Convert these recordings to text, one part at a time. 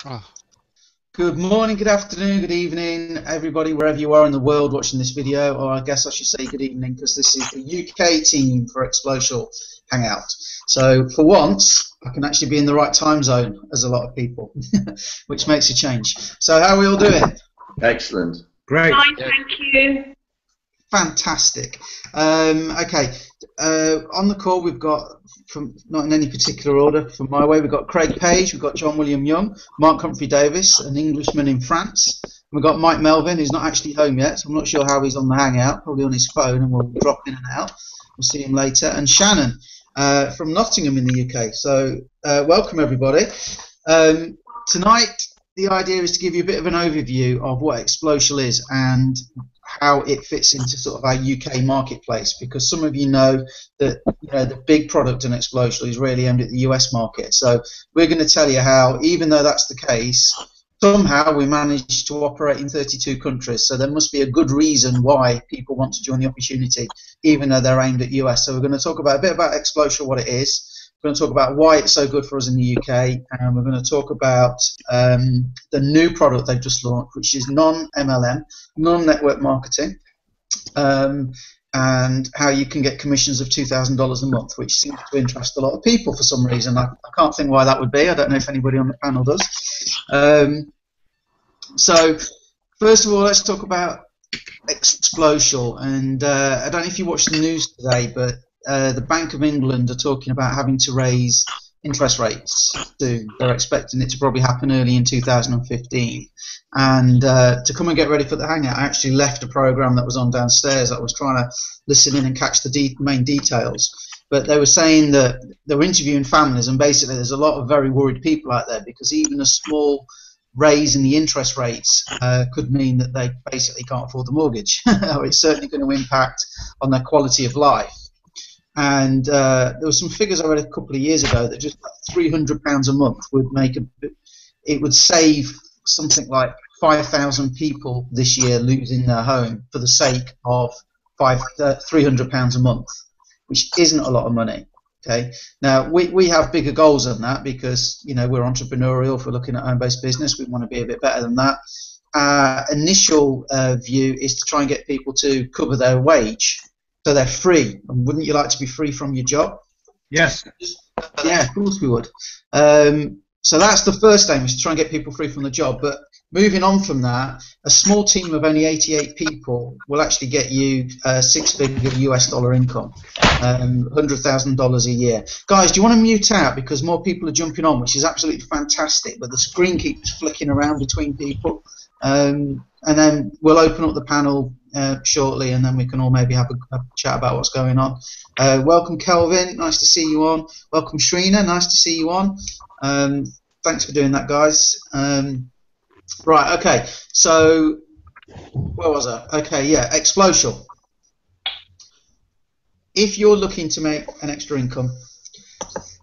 Oh, Good morning, good afternoon, good evening, everybody, wherever you are in the world watching this video, or I guess I should say good evening because this is the UK team for Xplocial Hangout. So for once, I can actually be in the right time zone as a lot of people, which makes a change. So how are we all doing? Excellent. Great. Fine, thank you. Fantastic. Okay, on the call we've got, from not in any particular order, from my way, we've got Craig Page, we've got John William Young, Mark Humphrey Davis, an Englishman in France. We've got Mike Melvin, who's not actually home yet, so I'm not sure how he's on the Hangout, probably on his phone, and we'll drop in and out. We'll see him later. And Shannon from Nottingham in the UK. So welcome everybody. Tonight the idea is to give you a bit of an overview of what Xplocial is and how it fits into sort of our UK marketplace, because some of you know that the big product in Xplocial is really aimed at the US market. So we're going to tell you how, even though that's the case, somehow we managed to operate in 32 countries. So there must be a good reason why people want to join the opportunity, even though they're aimed at US. So we're going to talk about a bit about Xplocial, what it is. We're going to talk about why it's so good for us in the UK, and we're going to talk about the new product they've just launched, which is non-MLM, non-network marketing, and how you can get commissions of $2,000 a month, which seems to interest a lot of people for some reason. I can't think why that would be. I don't know if anybody on the panel does. So first of all, let's talk about Xplocial. And I don't know if you watched the news today, but the Bank of England are talking about having to raise interest rates soon. They're expecting it to probably happen early in 2015. And to come and get ready for the Hangout, I actually left a program that was on downstairs. I was trying to listen in and catch the main details. But they were saying that they were interviewing families, and basically there's a lot of very worried people out there, because even a small raise in the interest rates could mean that they basically can't afford the mortgage. It's certainly going to impact on their quality of life. And there were some figures I read a couple of years ago that just £300 a month would it would save something like 5,000 people this year losing their home for the sake of £300 a month, which isn't a lot of money. Okay. Now we have bigger goals than that, because we're entrepreneurial. If we're looking at home-based business, we want to be a bit better than that. Our initial view is to try and get people to cover their wage, so they're free. And wouldn't you like to be free from your job? Yes. Yeah, of course we would. So that's the first aim, is to try and get people free from the job. But moving on from that, a small team of only 88 people will actually get you a six-figure US dollar income, $100,000 a year. Guys, do you want to mute out, because more people are jumping on, which is absolutely fantastic, but the screen keeps flicking around between people. And then we'll open up the panel shortly, and then we can all maybe have a chat about what's going on. Welcome Kelvin, nice to see you on. Welcome Shrina, nice to see you on. Thanks for doing that, guys. Right, okay, so where was I? Okay, yeah, Xplocial. If you're looking to make an extra income,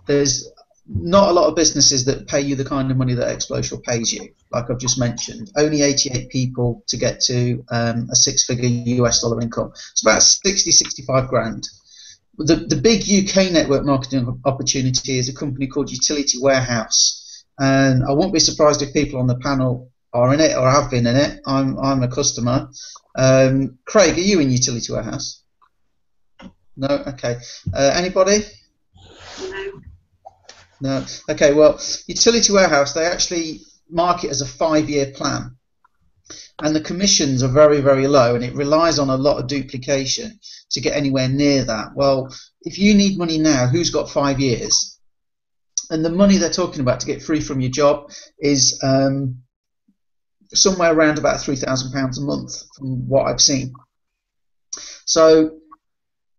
there's not a lot of businesses that pay you the kind of money that Xplocial pays you, like I've just mentioned. Only 88 people to get to a six-figure US dollar income. It's about 65 grand. The big UK network marketing opportunity is a company called Utility Warehouse, and I won't be surprised if people on the panel are in it or have been in it. I'm a customer. Craig, are you in Utility Warehouse? No? Okay. Anybody? No. No. Okay, well, Utility Warehouse, they actually market as a 5-year plan. And the commissions are very, very low, and it relies on a lot of duplication to get anywhere near that. Well, if you need money now, who's got 5 years? And the money they're talking about to get free from your job is somewhere around about £3,000 a month, from what I've seen. So,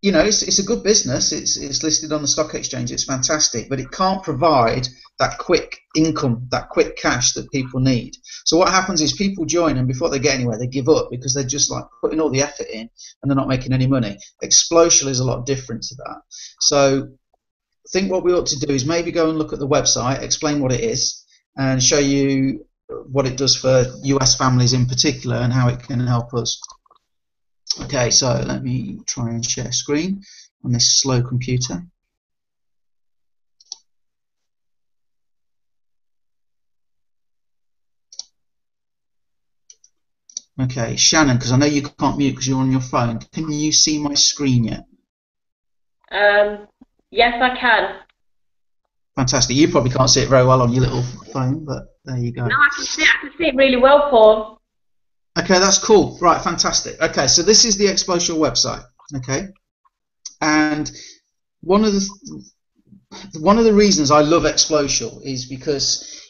it's a good business. It's listed on the stock exchange. It's fantastic, but it can't provide that quick income, that quick cash that people need. So what happens is people join, and before they get anywhere, they give up, because they're just like putting all the effort in and they're not making any money. Xplocial is a lot different to that. So I think what we ought to do is maybe go and look at the website, explain what it is, and show you what it does for US families in particular and how it can help us. Okay, so let me try and share screen on this slow computer. Okay, Shannon, because I know you can't mute because you're on your phone. Can you see my screen yet? Yes, I can. Fantastic. You probably can't see it very well on your little phone, but there you go. No, I can see it. I can see it really well, Paul. Okay, that's cool. Right, fantastic. Okay, so this is the Xplocial website. Okay, and one of the reasons I love Xplocial is because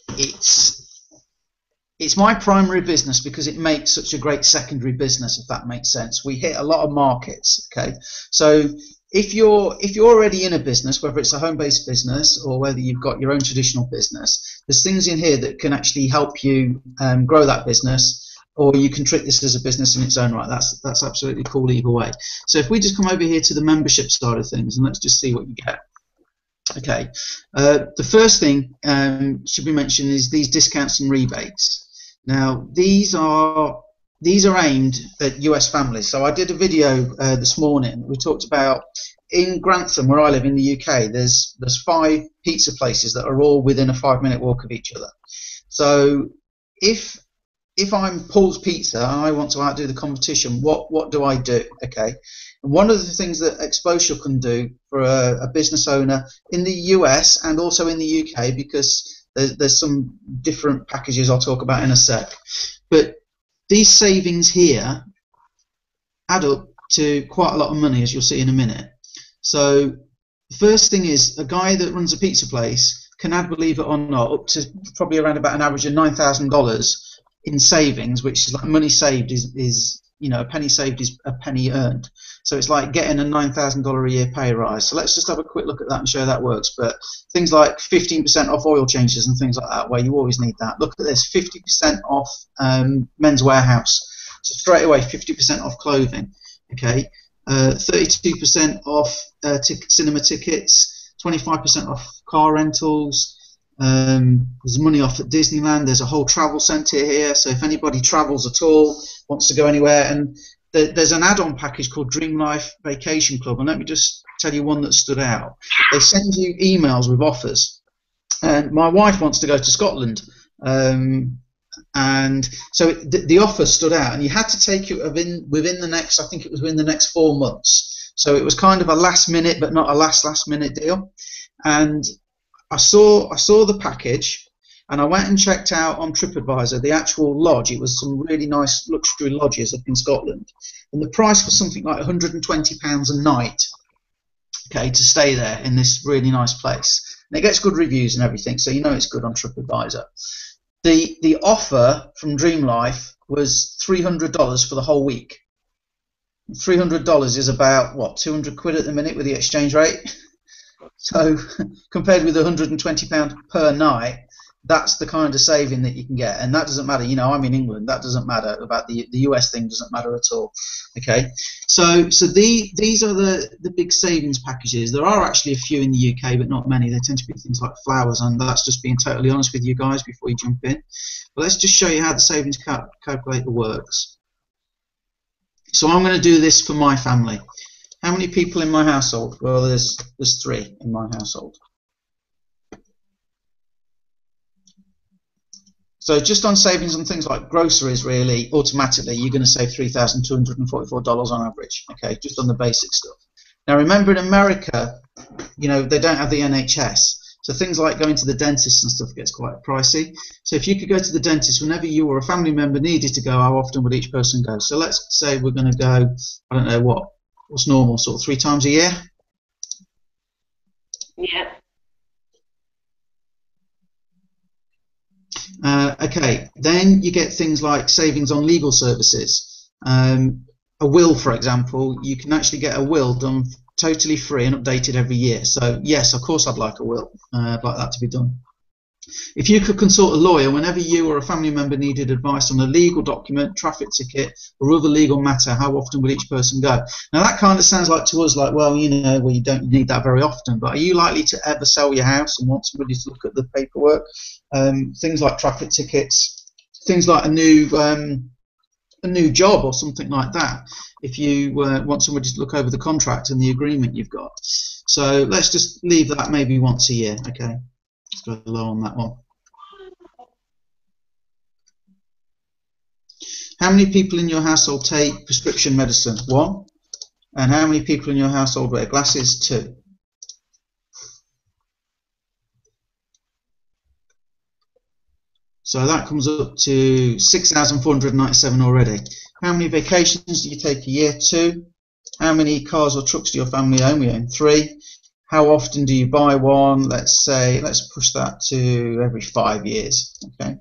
it's my primary business because it makes such a great secondary business, if that makes sense. We hit a lot of markets. Okay, so if you're already in a business, whether it's a home-based business or whether you've got your own traditional business, there's things in here that can actually help you grow that business, or you can treat this as a business in its own right. That's absolutely cool either way. So if we just come over here to the membership side of things, and let's just see what you get. Okay, the first thing should be mentioned is these discounts and rebates. Now these are aimed at US families. So I did a video this morning. We talked about in Grantham, where I live in the UK. There's 5 pizza places that are all within a 5-minute walk of each other. So if I'm Paul's Pizza and I want to outdo the competition, what do I do? Okay, and one of the things that Xplocial can do for a business owner in the US and also in the UK, because there's some different packages I'll talk about in a sec, but these savings here add up to quite a lot of money, as you'll see in a minute. So the first thing is a guy that runs a pizza place can add, believe it or not, up to probably around about an average of $9,000 in savings, which is like money saved is a penny saved is a penny earned. So it's like getting a $9,000 a year pay rise. So let's just have a quick look at that and show that works. But things like 15% off oil changes and things like that, where you always need that. Look at this, 50% off Men's Warehouse. So straight away, 50% off clothing. Okay, 32% off cinema tickets, 25% off car rentals. There's money off at Disneyland. There's a whole travel centre here, so if anybody travels at all, wants to go anywhere, and there's an add-on package called Dream Life Vacation Club, and let me just tell you one that stood out. They send you emails with offers, and my wife wants to go to Scotland, and so the offer stood out, and you had to take it within the next, I think it was within the next 4 months, so it was kind of a last minute but not a last minute deal. And I saw the package, and I went and checked out on TripAdvisor the actual lodge. It was some really nice luxury lodges up in Scotland, and the price was something like £120 a night, okay, to stay there in this really nice place. And it gets good reviews and everything, so you know it's good on TripAdvisor. The offer from Dream Life was $300 for the whole week. $300 is about, what, 200 quid at the minute with the exchange rate? So compared with £120 per night, that's the kind of saving that you can get, and that doesn't matter. I'm in England. That doesn't matter. About the US thing doesn't matter at all. Okay, so these are the big savings packages. There are actually a few in the UK, but not many. They tend to be things like flowers, and that's just being totally honest with you guys before you jump in. But let's just show you how the savings calculator works. So I'm going to do this for my family. How many people in my household? Well, there's 3 in my household. So just on savings on things like groceries, really, automatically, you're going to save $3,244 on average, okay, just on the basic stuff. Now, remember, in America, they don't have the NHS, so things like going to the dentist and stuff gets quite pricey. So if you could go to the dentist whenever you or a family member needed to go, how often would each person go? So let's say we're going to go, I don't know what's normal, sort of 3 times a year? Yeah. Okay, then you get things like savings on legal services. A will, for example, you can actually get a will done totally free and updated every year. So yes, of course I'd like a will. I'd like that to be done. If you could consult a lawyer whenever you or a family member needed advice on a legal document, traffic ticket, or other legal matter, how often would each person go? Now that kind of sounds like to us like, well, you don't need that very often, but are you likely to ever sell your house and want somebody to look at the paperwork? Things like traffic tickets, things like a new job or something like that, if you want somebody to look over the contract and the agreement you've got. So let's just leave that maybe once a year, okay? Let's go low on that one. How many people in your household take prescription medicine? 1. And how many people in your household wear glasses? 2. So that comes up to 6,497 already. How many vacations do you take a year? 2. How many cars or trucks do your family own? We own 3. How often do you buy one? Let's push that to every 5 years. Okay.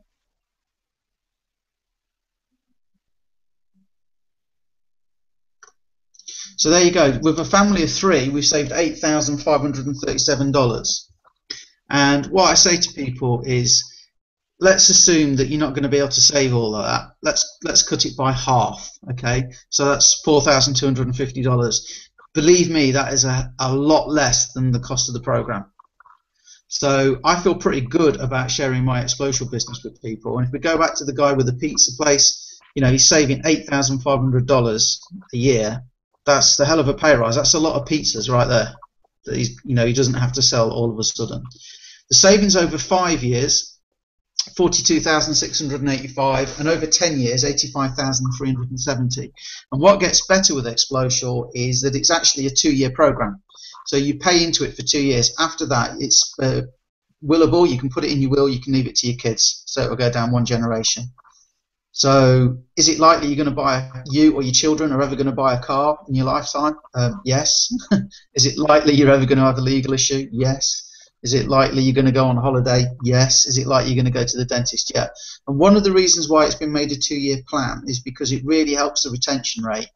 So there you go. With a family of 3, we've saved $8,537. And what I say to people is, let's assume that you're not going to be able to save all of that. Let's cut it by half. Okay, so that's $4,250. Believe me, that is a lot less than the cost of the program. So I feel pretty good about sharing my Xplocial business with people. And if we go back to the guy with the pizza place, he's saving $8,500 a year. That's the hell of a pay rise. That's a lot of pizzas right there that he doesn't have to sell all of a sudden. The savings over 5 years, 42,685, and over 10 years, 85,370. And what gets better with Xplocial is that it's actually a 2-year program. So you pay into it for 2 years. After that, it's willable. You can put it in your will. You can leave it to your kids, so it will go down 1 generation. So is it likely you're going to you or your children are ever going to buy a car in your lifetime? Yes. Is it likely you're ever going to have a legal issue? Yes. Is it likely you're going to go on holiday? Yes. Is it likely you're going to go to the dentist? Yeah. And one of the reasons why it's been made a 2-year plan is because it really helps the retention rate.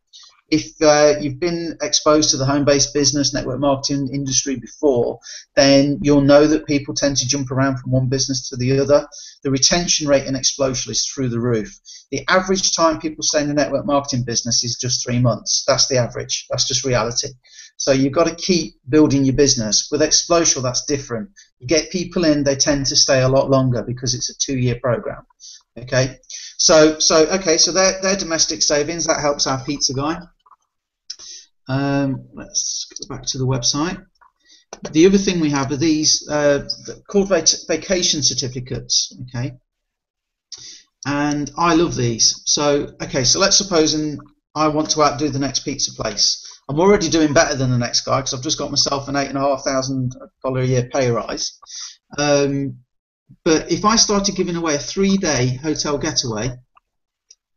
If you've been exposed to the home-based business, network marketing industry before, then you'll know that people tend to jump around from one business to the other. The retention rate in Xplocial is through the roof. The average time people stay in the network marketing business is just 3 months. That's the average. That's just reality. So you've got to keep building your business. With Xplocial, that's different. You get people in, they tend to stay a lot longer because it's a 2-year program. Okay, so they're domestic savings. That helps our pizza guy. Let's go back to the website. The other thing we have are these called vacation certificates. Okay, and I love these. So let's suppose I want to outdo the next pizza place. I'm already doing better than the next guy because I've just got myself an $8,500 a year pay rise. But if I started giving away a 3-day hotel getaway,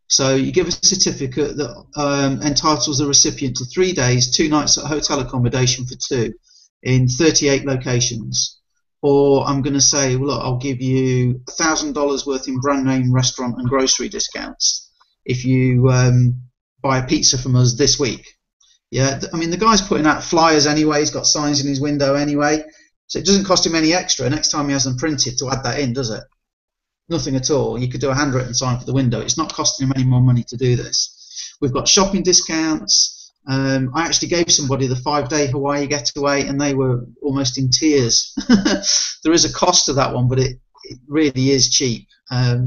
so you give a certificate that entitles the recipient to 3 days, 2 nights at hotel accommodation for 2 in 38 locations. Or I'm going to say, well, look, I'll give you $1,000 worth in brand name restaurant and grocery discounts if you buy a pizza from us this week. Yeah, I mean, the guy's putting out flyers anyway. He's got signs in his window anyway. So it doesn't cost him any extra next time he has them printed to add that in, does it? Nothing at all. You could do a handwritten sign for the window. It's not costing him any more money to do this. We've got shopping discounts. I actually gave somebody the 5-day Hawaii getaway and they were almost in tears. There is a cost to that one, but it really is cheap,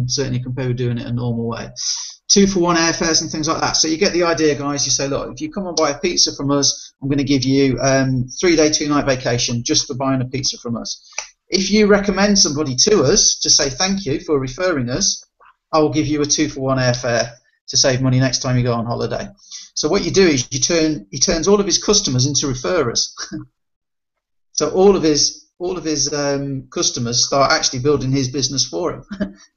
certainly compared with doing it a normal way. 2-for-1 airfares and things like that. So you get the idea, guys. You say, look, if you come and buy a pizza from us, I'm going to give you 3-day, 2-night vacation just for buying a pizza from us. If you recommend somebody to us, just say thank you for referring us, I will give you a 2-for-1 airfare to save money next time you go on holiday. So what you do is he turns all of his customers into referrers. So all of his customers start actually building his business for him.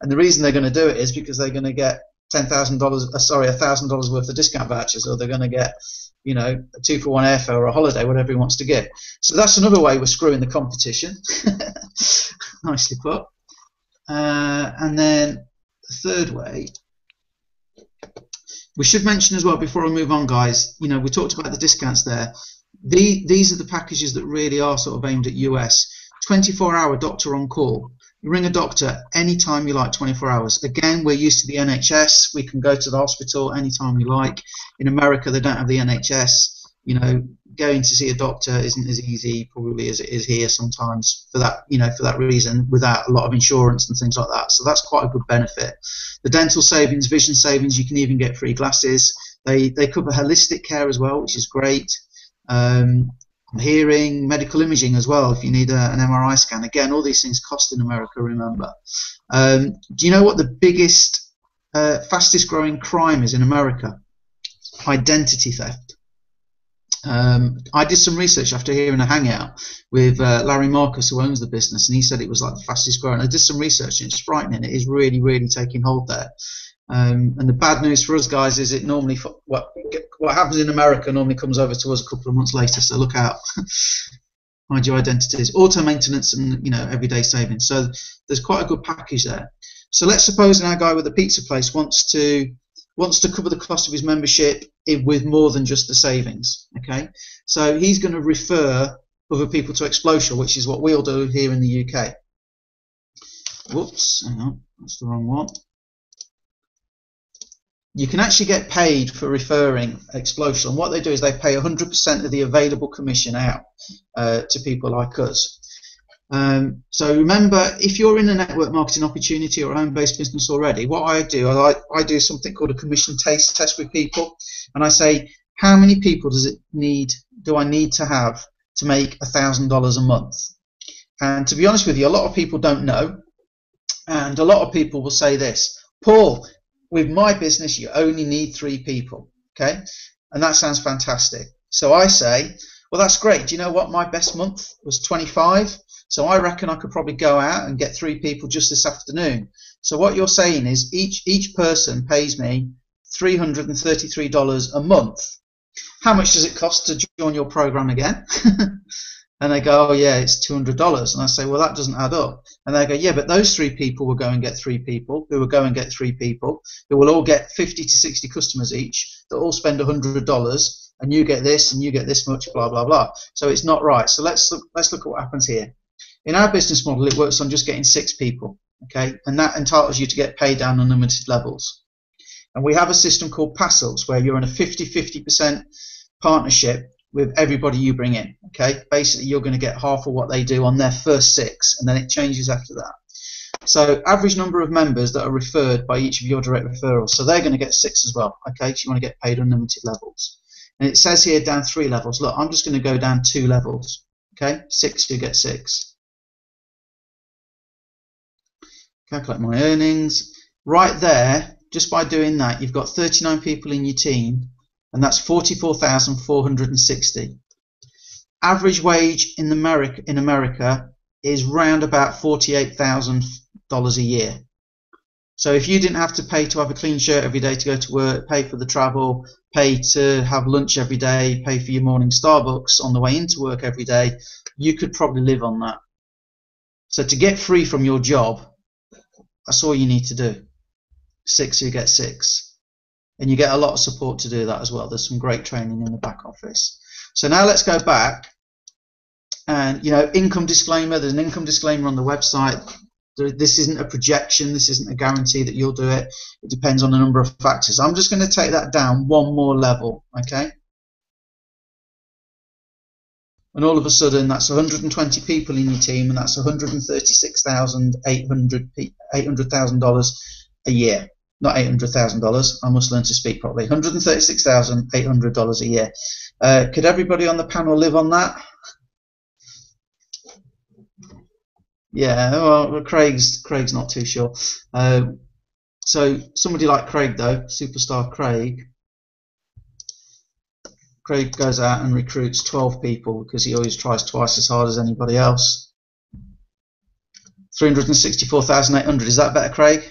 And the reason they're going to do it is because they're going to get $1,000 worth of discount vouchers, or they're going to get, a 2-for-1 airfare or a holiday, whatever he wants to get. So that's another way we're screwing the competition. Nicely put. And then the third way, we should mention as well before I move on, guys. We talked about the discounts there. These are the packages that really are sort of aimed at US. 24-hour doctor on call. You ring a doctor anytime you like, 24 hours. Again, we're used to the NHS. We can go to the hospital anytime we like. In America, they don't have the NHS. Going to see a doctor isn't as easy probably as it is here sometimes for that reason, without a lot of insurance and things like that. So that's quite a good benefit. The dental savings, vision savings, you can even get free glasses. They cover holistic care as well, which is great. Hearing, medical imaging as well if you need an MRI scan. Again, all these things cost in America, remember. Do you know what the biggest fastest growing crime is in America? Identity theft. I did some research after hearing a Hangout with Larry Marcus, who owns the business, and he said it was like the fastest growing. I did some research, and it's frightening. It is really, really taking hold there. And the bad news for us guys is it normally what happens in America normally comes over to us a couple of months later. So look out. Hide your identities, auto maintenance, and everyday savings. So there's quite a good package there. So let's suppose our guy with a pizza place wants to cover the cost of his membership with more than just the savings. Okay, so he's going to refer other people to Xplocial, which is what we'll do here in the UK. Whoops, hang on, that's the wrong one. You can actually get paid for referring Xplocial, and what they do is they pay 100% of the available commission out to people like us. So remember, if you're in a network marketing opportunity or a home-based business already, what I do, I do something called a commission taste test with people, and I say, how many people do I need to have to make $1,000 a month? And to be honest with you, a lot of people don't know, and a lot of people will say this, Paul, with my business, you only need 3 people, okay? And that sounds fantastic. So I say, well, that's great. Do you know what? My best month was 25. So I reckon I could probably go out and get 3 people just this afternoon. So what you're saying is each person pays me $333 a month. How much does it cost to join your program again? And they go, oh yeah, it's $200. And I say, well, that doesn't add up. And they go, yeah, but those 3 people will go and get 3 people, who will go and get 3 people, who will all get 50 to 60 customers each, that all spend $100, and you get this, and you get this much, blah, blah, blah. So it's not right. So let's look at what happens here. In our business model, it works on just getting 6 people, okay? And that entitles you to get paid down unlimited levels. And we have a system called Passels, where you're in a 50-50% partnership with everybody you bring in, okay? Basically, you're going to get half of what they do on their first 6, and then it changes after that. So average number of members that are referred by each of your direct referrals, so they're going to get 6 as well, okay? So you want to get paid unlimited levels. And it says here down 3 levels. Look, I'm just going to go down 2 levels, okay? 6, you get 6. Calculate my earnings. Right there, just by doing that, you've got 39 people in your team, and that's 44,460. Average wage in America is round about $48,000 a year. So if you didn't have to pay to have a clean shirt every day to go to work, pay for the travel, pay to have lunch every day, pay for your morning Starbucks on the way into work every day, you could probably live on that. So to get free from your job, that's all you need to do. 6, you get 6. And you get a lot of support to do that as well. There's some great training in the back office. So now let's go back. And, income disclaimer. There's an income disclaimer on the website. This isn't a projection. This isn't a guarantee that you'll do it. It depends on a number of factors. I'm just going to take that down one more level, okay? And all of a sudden, that's 120 people in your team, and that's $136,800 a year. Not $800,000. I must learn to speak properly. $136,800 a year. Could everybody on the panel live on that? Yeah. Well, Craig's not too sure. So somebody like Craig, though, superstar Craig. Craig goes out and recruits 12 people because he always tries twice as hard as anybody else. 364,800. Is that better, Craig?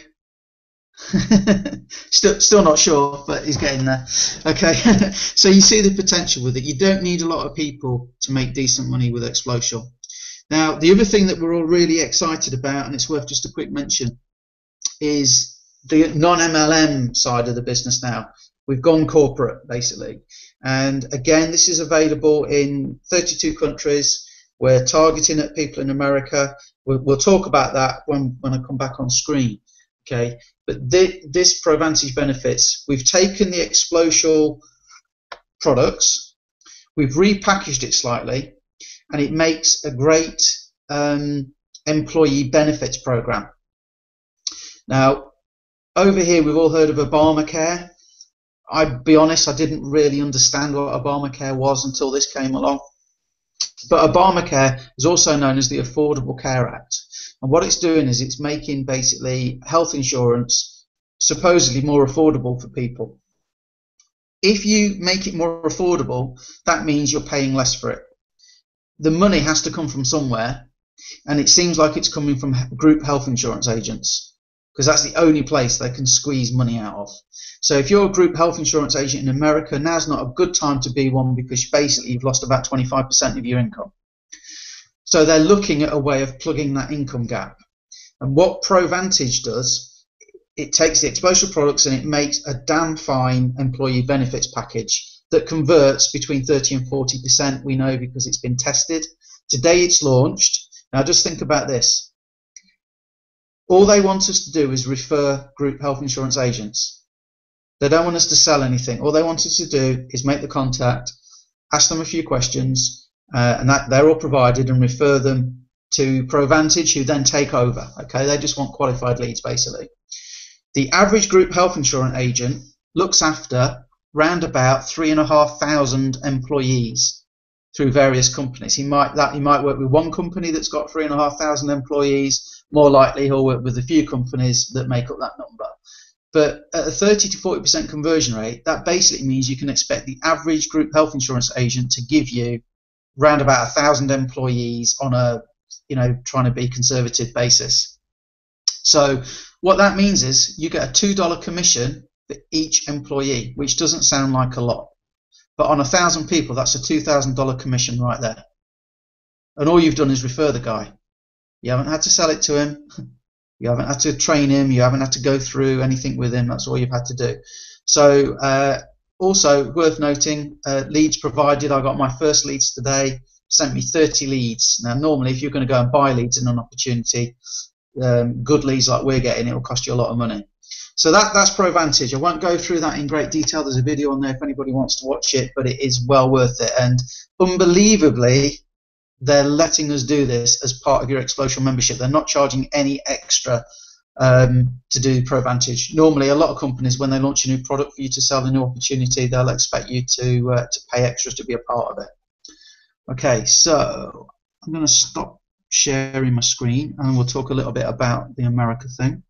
Still not sure, but he's getting there. Okay. So you see the potential with it. You don't need a lot of people to make decent money with Xplocial. Now, the other thing that we're all really excited about, and it's worth just a quick mention, is the non-MLM side of the business now. We've gone corporate, basically. And again, this is available in 32 countries. We're targeting at people in America. We'll talk about that when I come back on screen. Okay, but this provantage benefits, we've taken the Xplocial products, we've repackaged it slightly, and it makes a great employee benefits program. Now, over here we've all heard of Obamacare. I'll be honest, I didn't really understand what Obamacare was until this came along. But Obamacare is also known as the Affordable Care Act. And what it's doing is it's making basically health insurance supposedly more affordable for people. If you make it more affordable, that means you're paying less for it. The money has to come from somewhere, and it seems like it's coming from group health insurance agents, because that's the only place they can squeeze money out of. So if you're a group health insurance agent in America, now's not a good time to be one, because basically you've lost about 25% of your income. So they're looking at a way of plugging that income gap. And what provantage does, it takes the Xplocial products and it makes a damn fine employee benefits package that converts between 30 and 40%, we know, because it's been tested. Today it's launched. Now just think about this. All they want us to do is refer group health insurance agents. They don't want us to sell anything. All they want us to do is make the contact, ask them a few questions, and that they're all provided, and refer them to provantage, who then take over. Okay, they just want qualified leads, basically. The average group health insurance agent looks after round about 3,500 employees through various companies. He might work with one company that's got 3,500 employees. More likely, he'll work with a few companies that make up that number. But at a 30 to 40% conversion rate, that basically means you can expect the average group health insurance agent to give you round about 1,000 employees on a, trying to be conservative basis. So what that means is you get a $2 commission for each employee, which doesn't sound like a lot. But on 1,000 people, that's a $2,000 commission right there. And all you've done is refer the guy. You haven't had to sell it to him. You haven't had to train him. You haven't had to go through anything with him. That's all you've had to do. So also worth noting, leads provided. I got my first leads today. Sent me 30 leads. Now normally if you're going to go and buy leads in an opportunity, good leads like we're getting, it will cost you a lot of money. So that's provantage. I won't go through that in great detail. There's a video on there if anybody wants to watch it, but it is well worth it. And unbelievably, they're letting us do this as part of your Xplocial membership. They're not charging any extra to do provantage. Normally, a lot of companies, when they launch a new product for you to sell a new opportunity, they'll expect you to pay extras to be a part of it. Okay, so I'm going to stop sharing my screen and we'll talk a little bit about the America thing.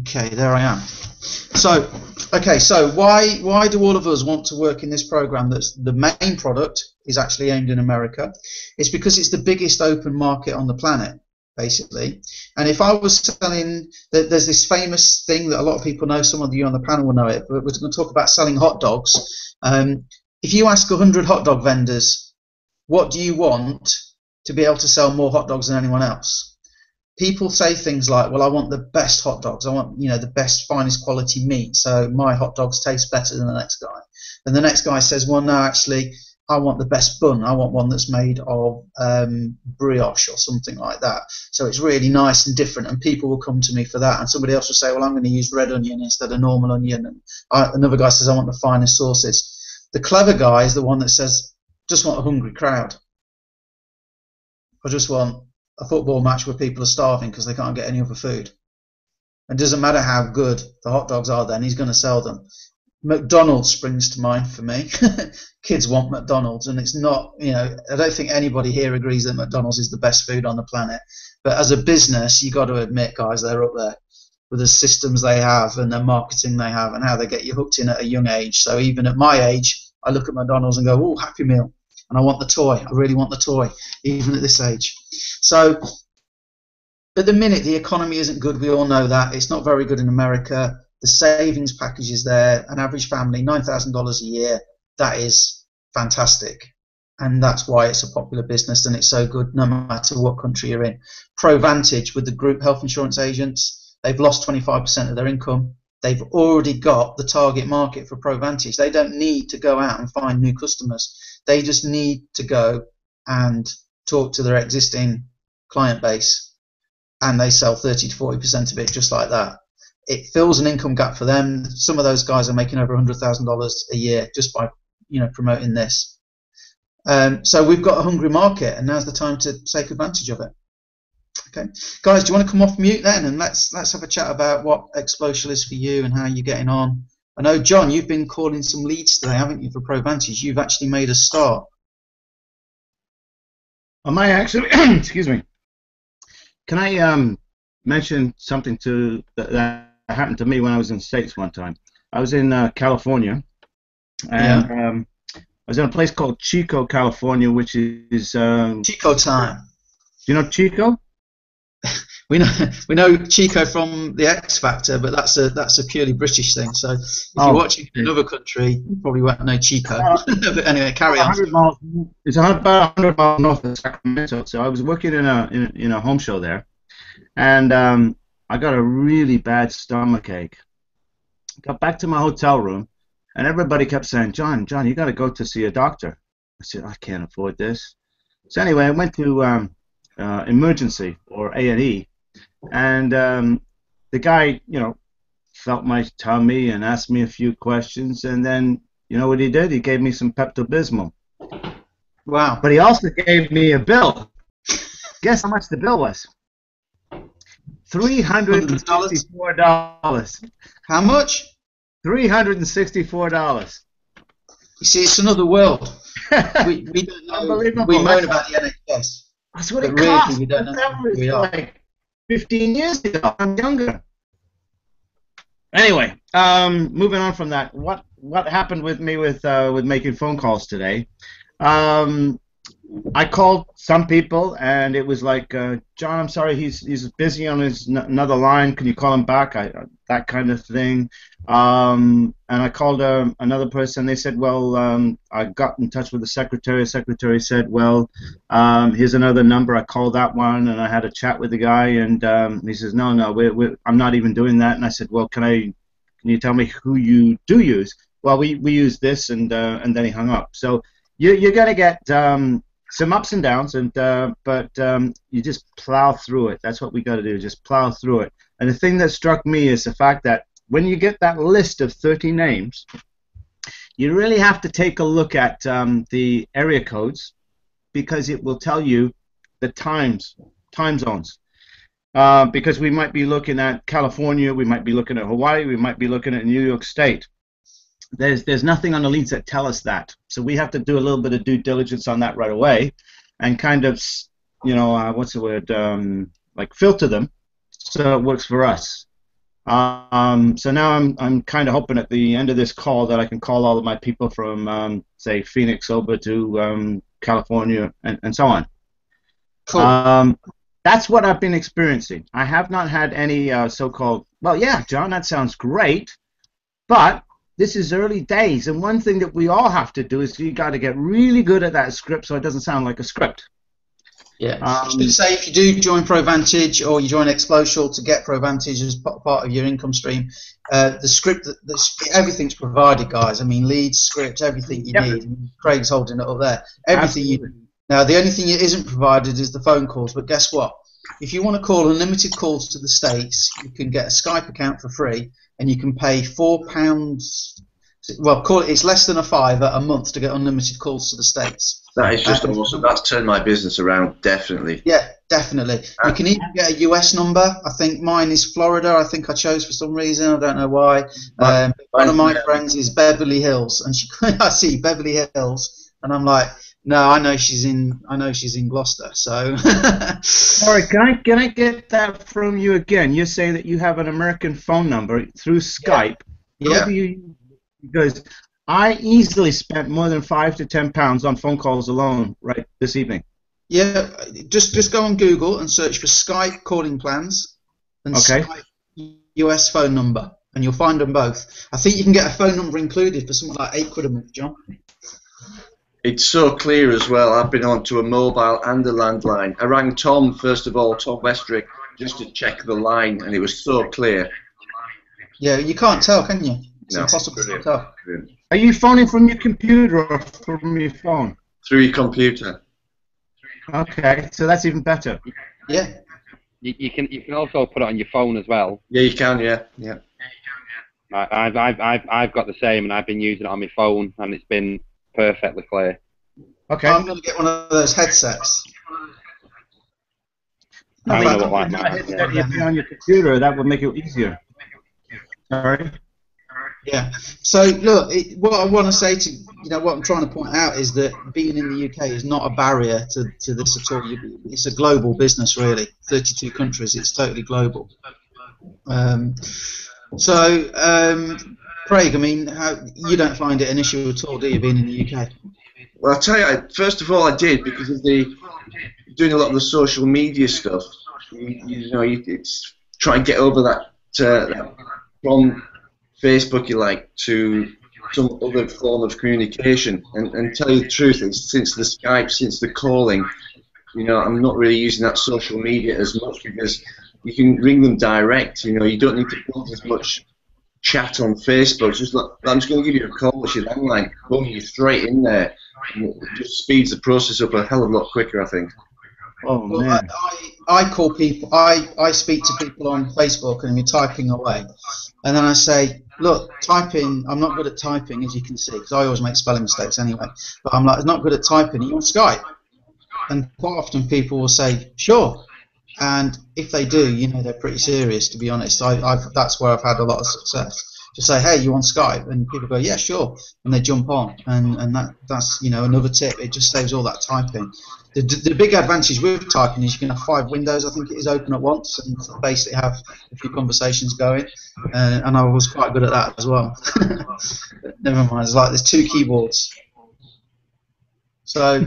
Okay, there I am. So, okay, so why do all of us want to work in this program? That's the main product is actually aimed in America. It's because it's the biggest open market on the planet, basically. And if I was selling, there's this famous thing that a lot of people know. Some of you on the panel will know it. But we're going to talk about selling hot dogs. If you ask 100 hot dog vendors, what do you want to be able to sell more hot dogs than anyone else? People say things like, well, I want the best hot dogs. I want, the best, finest quality meat. So my hot dogs taste better than the next guy. And the next guy says, well, no, actually, I want the best bun. I want one that's made of brioche or something like that. So it's really nice and different. And people will come to me for that. And somebody else will say, well, I'm going to use red onion instead of normal onion. And another guy says, I want the finest sauces. The clever guy is the one that says, just want a hungry crowd. I just want a football match where people are starving because they can't get any other food. And it doesn't matter how good the hot dogs are then, he's going to sell them. McDonald's springs to mind for me. Kids want McDonald's, and it's not, I don't think anybody here agrees that McDonald's is the best food on the planet. But as a business, you got to admit, guys, they're up there with the systems they have and the marketing they have and how they get you hooked in at a young age. So even at my age, I look at McDonald's and go, oh, Happy Meal. And I want the toy. I really want the toy, even at this age. So at the minute, the economy isn't good. We all know that. It's not very good in America. The savings package is there. An average family, $9,000 a year. That is fantastic. And that's why it's a popular business and it's so good no matter what country you're in. Provantage with the group health insurance agents, they've lost 25% of their income. They've already got the target market for Provantage. They don't need to go out and find new customers. They just need to go and talk to their existing client base, and they sell 30 to 40% of it just like that. It fills an income gap for them. Some of those guys are making over $100,000 a year just by promoting this. So we've got a hungry market, and now's the time to take advantage of it. Okay, guys, do you want to come off mute then, and let's have a chat about what Xplocial is for you and how you're getting on. I know, John, you've been calling some leads today, haven't you, for Provantage? You've actually made a start. I may actually, excuse me, can I mention something that happened to me when I was in the States one time? I was in California, and Yeah. I was in a place called Chico, California, which is Chico time. do you know Chico? We know Chico from the X Factor, but that's a purely British thing. So if you're Oh, watching in another country, you probably won't know Chico. But anyway, carry on. 100 miles. It's about 100 miles north of Sacramento. So I was working in a home show there, and I got a really bad stomach ache. Got back to my hotel room, and everybody kept saying, John, you got to go to see a doctor. I said, I can't afford this. So anyway, I went to emergency or A&E, and the guy, felt my tummy and asked me a few questions, and then you know what he did? He gave me some Pepto-Bismol. Wow. But he also gave me a bill. Guess how much the bill was? $364. How much? $364. You see, it's another world. We don't know. Unbelievable. We moan about the NHS. That's what But it really, costs. we don't know That who was we are. like 15 years ago. I'm younger. Anyway, moving on from that, what happened with me with making phone calls today? I called some people, and it was like, John, I'm sorry, he's busy on his another line. Can you call him back? That kind of thing. And I called another person. They said, well, I got in touch with the secretary. The secretary said, well, here's another number. I called that one, and I had a chat with the guy, and he says, no, I'm not even doing that. And I said, well, can you tell me who you do use? Well, we use this, and then he hung up. So you're gonna get some ups and downs, but you just plow through it. That's what we got to do, just plow through it. And the thing that struck me is the fact that when you get that list of 30 names, you really have to take a look at the area codes, because it will tell you the time zones. Because we might be looking at California, we might be looking at Hawaii, we might be looking at New York State. There's nothing on the leads that tell us that, so we have to do a little bit of due diligence on that right away, and kind of, what's the word, like filter them so it works for us. So now I'm kind of hoping at the end of this call that I can call all of my people from say Phoenix over to California and so on. Cool. That's what I've been experiencing. I have not had any so-called, well, yeah, John, that sounds great, but this is early days, and one thing that we all have to do is you got to get really good at that script so it doesn't sound like a script. Yeah. I should say, if you do join provantage or you join Xplocial to get provantage as part of your income stream, the script, everything's provided, guys. I mean, leads, scripts, everything you need. I mean, Craig's holding it up there. Everything you need. Now, the only thing that isn't provided is the phone calls, but guess what? If you want to call unlimited calls to the States, you can get a Skype account for free, and you can pay £4. Well, it's less than a £5 a month to get unlimited calls to the States. That is just awesome. That's turned my business around, definitely. Yeah, definitely. You can even get a US number. I think mine is Florida. I think I chose for some reason. I don't know why. One of my friends is Beverly Hills, and I see Beverly Hills, and I'm like, no, I know she's in Gloucester. So. Sorry, can I get that from you again? You're saying that you have an American phone number through Skype. Yeah. Because I easily spent more than £5 to £10 on phone calls alone right this evening. Yeah, just go on Google and search for Skype calling plans and Skype US phone number, and you'll find them both. I think you can get a phone number included for something like £8 a month, John. It's so clear as well. I've been on to a mobile and a landline. I rang Tom, first of all, Tom Westrick, just to check the line, and it was so clear. Yeah, you can't tell, can you? It's No, impossible brilliant. to tell. Brilliant. Are you phoning from your computer or from your phone? Through your computer. Okay, so that's even better. Yeah. You can also put it on your phone as well. Yeah, you can. Yeah. I've got the same, and I've been using it on my phone, and it's been perfectly clear. Okay. I'm going to get one of those headsets. I but know what if you put on your computer, that would make it easier. Sorry? Yeah. So look, what I want to say to what I'm trying to point out is that being in the UK is not a barrier to this at all. It's a global business, really. 32 countries. It's totally global. Craig, I mean, you don't find it an issue at all, do you, being in the UK? Well, I'll tell you, first of all, I did because of doing a lot of the social media stuff. It's try and get over that from Facebook, you like, to some other form of communication. And tell you the truth, it's since the Skype, since the calling, I'm not really using that social media as much because you can ring them direct. You don't need to build as much chat on Facebook. Just like, I'm just going to give you a call with your landline, boom, you're straight in there. And it just speeds the process up a hell of a lot quicker, I think. Oh Well, man. I call people. I speak to people on Facebook, and you're typing away, and then I say, look, typing. I'm not good at typing, as you can see, because I always make spelling mistakes anyway. But I'm like, not good at typing. Are you on Skype? And quite often people will say, sure. And if they do, they're pretty serious, to be honest. That's where I've had a lot of success. To say, hey, you on Skype? And people go, yeah, sure. And they jump on. And that's another tip. It just saves all that typing. The big advantage with typing is you can have 5 windows, I think it is, open at once, and basically have a few conversations going. And I was quite good at that as well. Never mind. It's like there's 2 keyboards. So,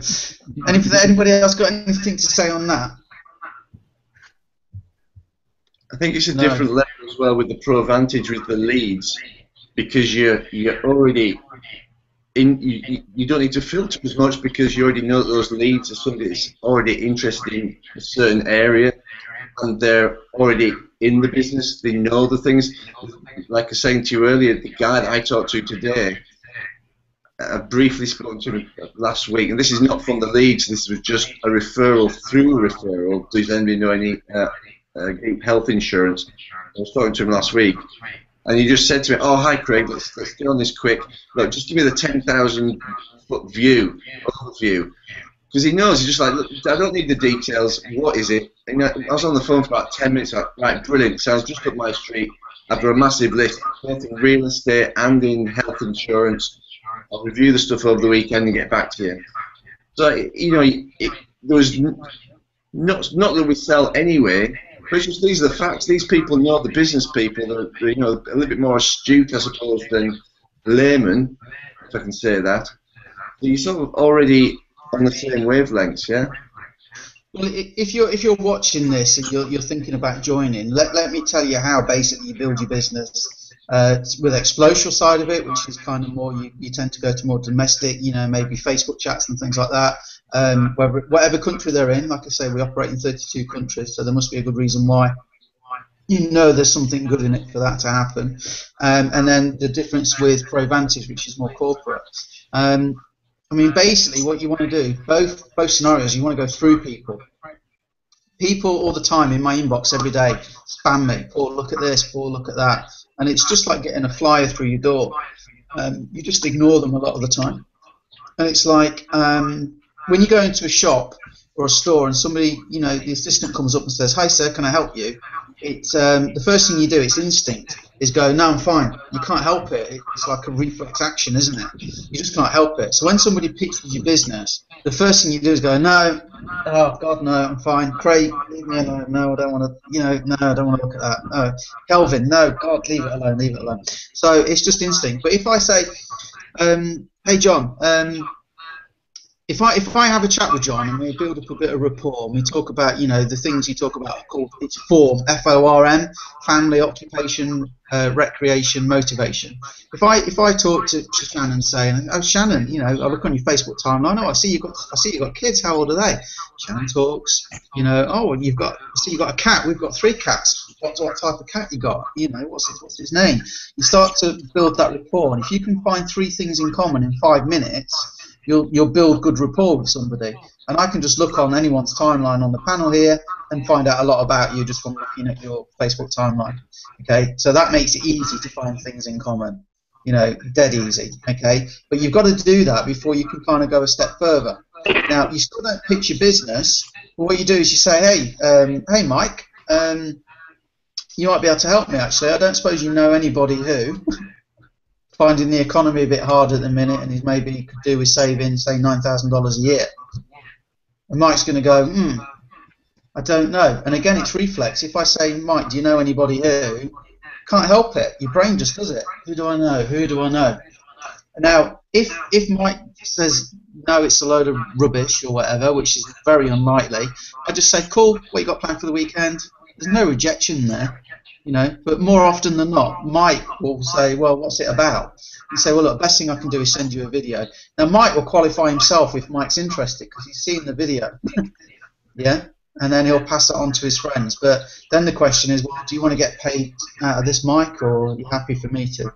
anybody else got anything to say on that? I think it's a different level as well with the provantage with the leads, because you're already in. You don't need to filter as much because you already know that those leads are somebody that's already interested in a certain area, and they're already in the business. They know the things. Like I was saying to you earlier, the guy that I talked to today, I briefly spoke to him last week, and this is not from the leads. This was just a referral through a referral. Does anybody know any group health insurance? I was talking to him last week, and he just said to me, "Oh, hi, Craig. Let's get on this quick. Look, just give me the 10,000 foot overview." Because he knows, he's just like, look, I don't need the details. What is it? And I was on the phone for about 10 minutes. Like, right, brilliant. Sounds just up my street. I've got a massive list, both in real estate and in health insurance. I'll review the stuff over the weekend and get back to you. So, there was not that we sell anyway, but it's just these are the facts. These people know, the business people, they're a little bit more astute, I suppose, than laymen, if I can say that. So you're sort of already on the same wavelengths, yeah? Well, if you're watching this and you're thinking about joining, let me tell you how basically you build your business. With Xplocial side of it, which is kind of more, you tend to go to more domestic, maybe Facebook chats and things like that. Whatever country they're in, like I say, we operate in 32 countries, so there must be a good reason why. There's something good in it for that to happen. And then the difference with provantage, which is more corporate. Basically, what you want to do, both scenarios, you want to go through people. People all the time in my inbox every day spam me. Paul, look at this. Paul, look at that. And it's just like getting a flyer through your door. You just ignore them a lot of the time. And it's like when you go into a shop or a store and somebody, the assistant comes up and says, "Hi, sir, can I help you?" It's the first thing you do, it's instinct, is go, "No, I'm fine." You can't help it. It's like a reflex action, isn't it? You just can't help it. So when somebody pitches your business, the first thing you do is go, "No, oh God, no, I'm fine. Craig, leave me alone. No, I don't want to, no, I don't want to look at that. No, Kelvin, no, God, leave it alone, leave it alone." So it's just instinct. But if I say, "Hey, John," if I have a chat with John and we build up a bit of rapport and we talk about, the things you talk about called, it's FORM, F-O-R-M, family, occupation, recreation, motivation. If I talk to Shannon saying, "Oh, Shannon, I look on your Facebook timeline. Oh, I see you got kids. How old are they?" Shannon talks. "Oh, I see you got a cat. We've got 3 cats. What type of cat you got? What's his name?" You start to build that rapport, and if you can find 3 things in common in 5 minutes, you'll build good rapport with somebody. And I can just look on anyone's timeline on the panel here and find out a lot about you just from looking at your Facebook timeline. Okay, so that makes it easy to find things in common. Dead easy. Okay, but you've got to do that before you can kind of go a step further. Now, you still don't pitch your business, but what you do is you say, "Hey, Mike, you might be able to help me. Actually, I don't suppose you know anybody who." finding the economy a bit hard at the minute, and maybe could do with saving, say, $9,000 a year. And Mike's going to go, I don't know. And again, it's reflex. If I say, Mike, do you know anybody who? Can't help it. Your brain just does it. Who do I know? Who do I know? Now, if Mike says, no, it's a load of rubbish or whatever, which is very unlikely, I just say, cool, what you got planned for the weekend? There's no rejection there, you know. But more often than not, Mike will say, well, what's it about? And say, well, look, the best thing I can do is send you a video. Now, Mike will qualify himself if Mike's interested because he's seen the video. Yeah? And then he'll pass it on to his friends. But then the question is, well, do you want to get paid out of this, Mike, or are you happy for me to?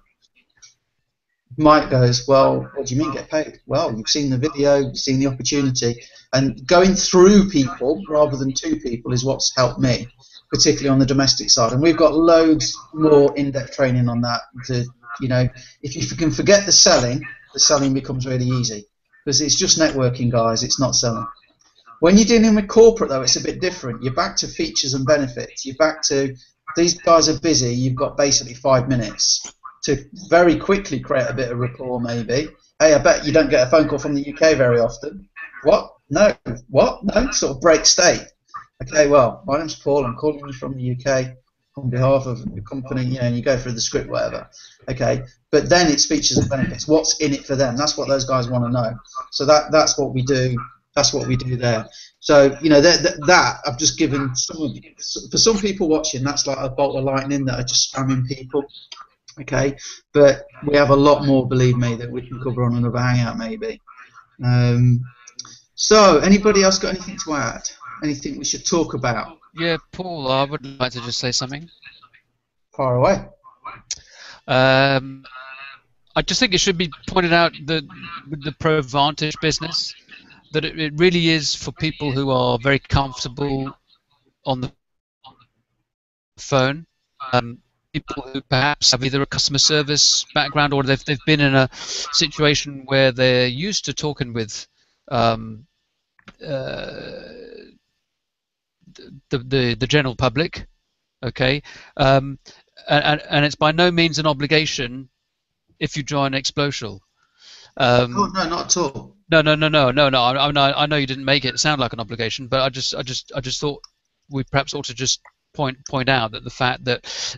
Mike goes, well, what do you mean get paid? Well, you've seen the video, you've seen the opportunity. And going through people rather than to people is what's helped me, particularly on the domestic side. And we've got loads more in-depth training on that. You know, if you can forget the selling becomes really easy. Because it's just networking, guys, it's not selling. When you're dealing with corporate, though, it's a bit different. You're back to features and benefits. You're back to, these guys are busy, you've got basically 5 minutes to very quickly create a bit of rapport, maybe. Hey, I bet you don't get a phone call from the UK very often. What? No. What? No? Sort of break state. Okay, well, my name's Paul. I'm calling you from the UK on behalf of the company, you know, and you go through the script, whatever. Okay, but then it's features and benefits. What's in it for them? That's what those guys want to know. So that's what we do. That's what we do there. So, you know, that I've just given for some people watching, that's like a bolt of lightning that are just spamming people. Okay, but we have a lot more, believe me, that we can cover on another hangout maybe. So, anybody else got anything to add? Anything we should talk about? Yeah, Paul, I would like to just say something. Far away. I just think it should be pointed out that with the provantage business, that it really is for people who are very comfortable on the phone. People who perhaps have either a customer service background or they've been in a situation where they're used to talking with the general public, okay, and it's by no means an obligation if you join Xplocial. Oh no, not at all. No. I know you didn't make it sound like an obligation, but I just thought we perhaps ought to just point out that the fact that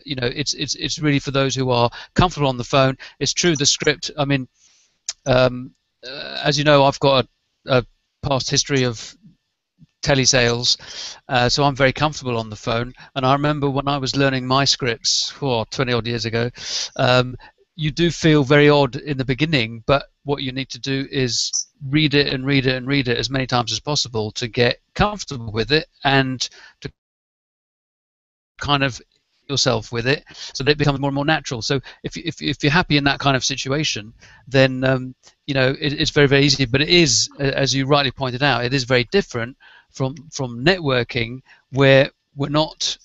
you know, it's really for those who are comfortable on the phone. It's true, the script. I mean, as you know, I've got a past history of telesales, so I'm very comfortable on the phone. And I remember when I was learning my scripts 20 odd years ago, you do feel very odd in the beginning, but what you need to do is read it and read it and read it as many times as possible to get comfortable with it and to kind of yourself with it so that it becomes more and more natural. So if you're happy in that kind of situation, then you know, it's very, very easy. But it is, as you rightly pointed out, it is very different from networking, where we're not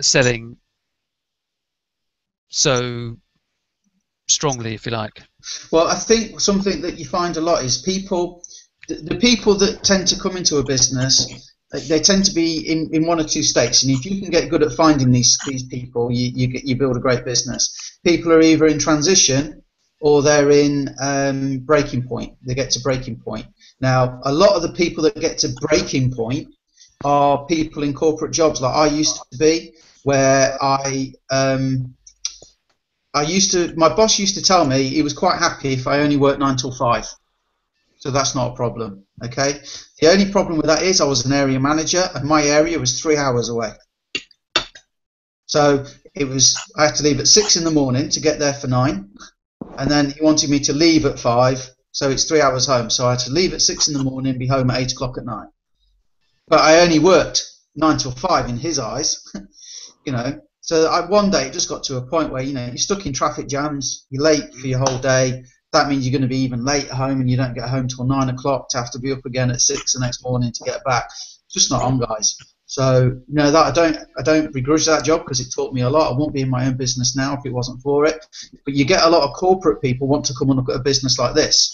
selling so strongly, if you like. Well, I think something that you find a lot is people, the people that tend to come into a business, they tend to be in one or two states, and if you can get good at finding these people, you build a great business. People are either in transition or they're in breaking point. They get to breaking point. Now, a lot of the people that get to breaking point are people in corporate jobs, like I used to be, where my boss used to tell me he was quite happy if I only worked 9 till 5. So that's not a problem, okay? The only problem with that is I was an area manager and my area was 3 hours away. So I had to leave at 6 in the morning to get there for 9, and then he wanted me to leave at 5, so it's 3 hours home. So I had to leave at 6 in the morning, be home at 8 o'clock at night. But I only worked 9 till 5 in his eyes, you know. So one day it just got to a point where, you know, you're stuck in traffic jams, you're late for your whole day. That means you're going to be even late at home, and you don't get home till 9 o'clock to have to be up again at 6 the next morning to get back. It's just not on, guys. So, you know, that I don't begrudge that job because it taught me a lot. I won't be in my own business now if it wasn't for it. But you get a lot of corporate people want to come and look at a business like this.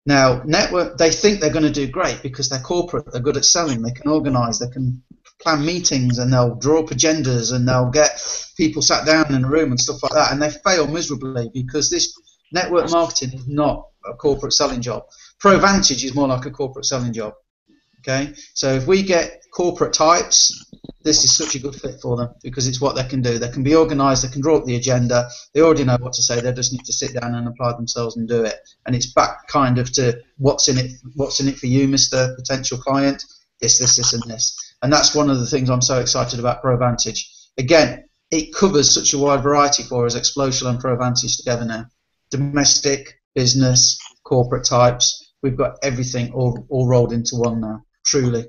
Now, network, they think they're going to do great because they're corporate, they're good at selling, they can organise, they can plan meetings and they'll draw up agendas and they'll get people sat down in a room and stuff like that, and they fail miserably because this network marketing is not a corporate selling job. Provantage is more like a corporate selling job. Okay, so if we get corporate types, this is such a good fit for them because it's what they can do. They can be organised, they can draw up the agenda, they already know what to say, they just need to sit down and apply themselves and do it. And it's back kind of to what's in it for you, Mr. Potential Client, this, and this. And that's one of the things I'm so excited about Provantage. Again, it covers such a wide variety for us, Xplocial and Provantage together now. Domestic, business, corporate types, we've got everything all rolled into one now. Truly.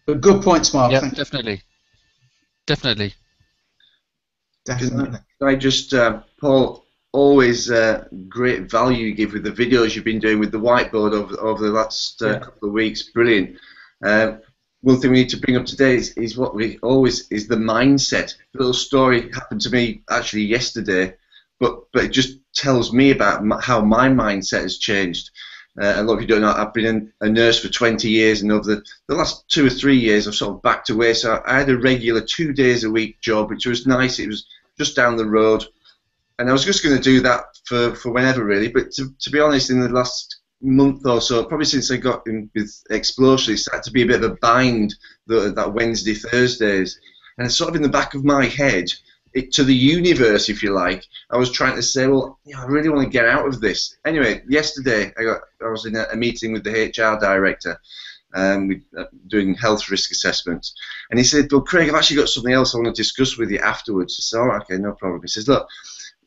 But good points, Mark. Yeah, Thank you. definitely. Definitely. I just, Paul, always great value you give with the videos you've been doing with the whiteboard over the last couple of weeks. Brilliant. One thing we need to bring up today is what we always is the mindset. A little story happened to me actually yesterday, but it just tells me about how my mindset has changed. A lot of you don't know, I've been a nurse for 20 years, and over the last 2 or 3 years I've sort of backed away. So I had a regular 2 days a week job, which was nice. It was just down the road, and I was just going to do that for whenever really. But to be honest, in the last month or so, probably since I got in with Xplocial, it started to be a bit of a bind that Wednesday, Thursdays, and it's sort of in the back of my head. To the universe, if you like, I was trying to say, well, I really want to get out of this. Anyway, yesterday I was in a meeting with the HR director, doing health risk assessments, and he said, well, Craig, I've actually got something else I want to discuss with you afterwards. I said, all right, okay, no problem. He says, look,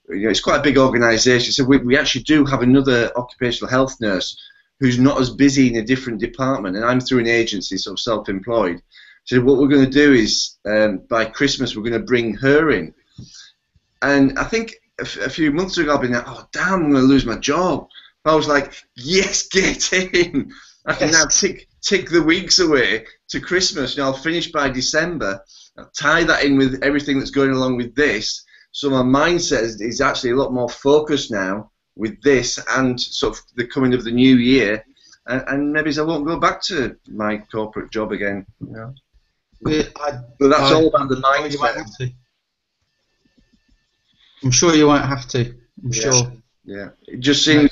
it's quite a big organisation. He said, we actually do have another occupational health nurse who's not as busy in a different department, and I'm through an agency, sort of self-employed. So what we're going to do is, by Christmas, we're going to bring her in. And I think a few months ago, I've been like, oh, damn, I'm going to lose my job. I was like, yes, get in. I can now tick the weeks away to Christmas. I'll finish by December. I'll tie that in with everything that's going along with this. So my mindset is actually a lot more focused now with this and sort of the coming of the new year. And maybe I won't go back to my corporate job again. But that's all about the mindset. I'm sure you won't have to. I'm sure. Yeah, it just seems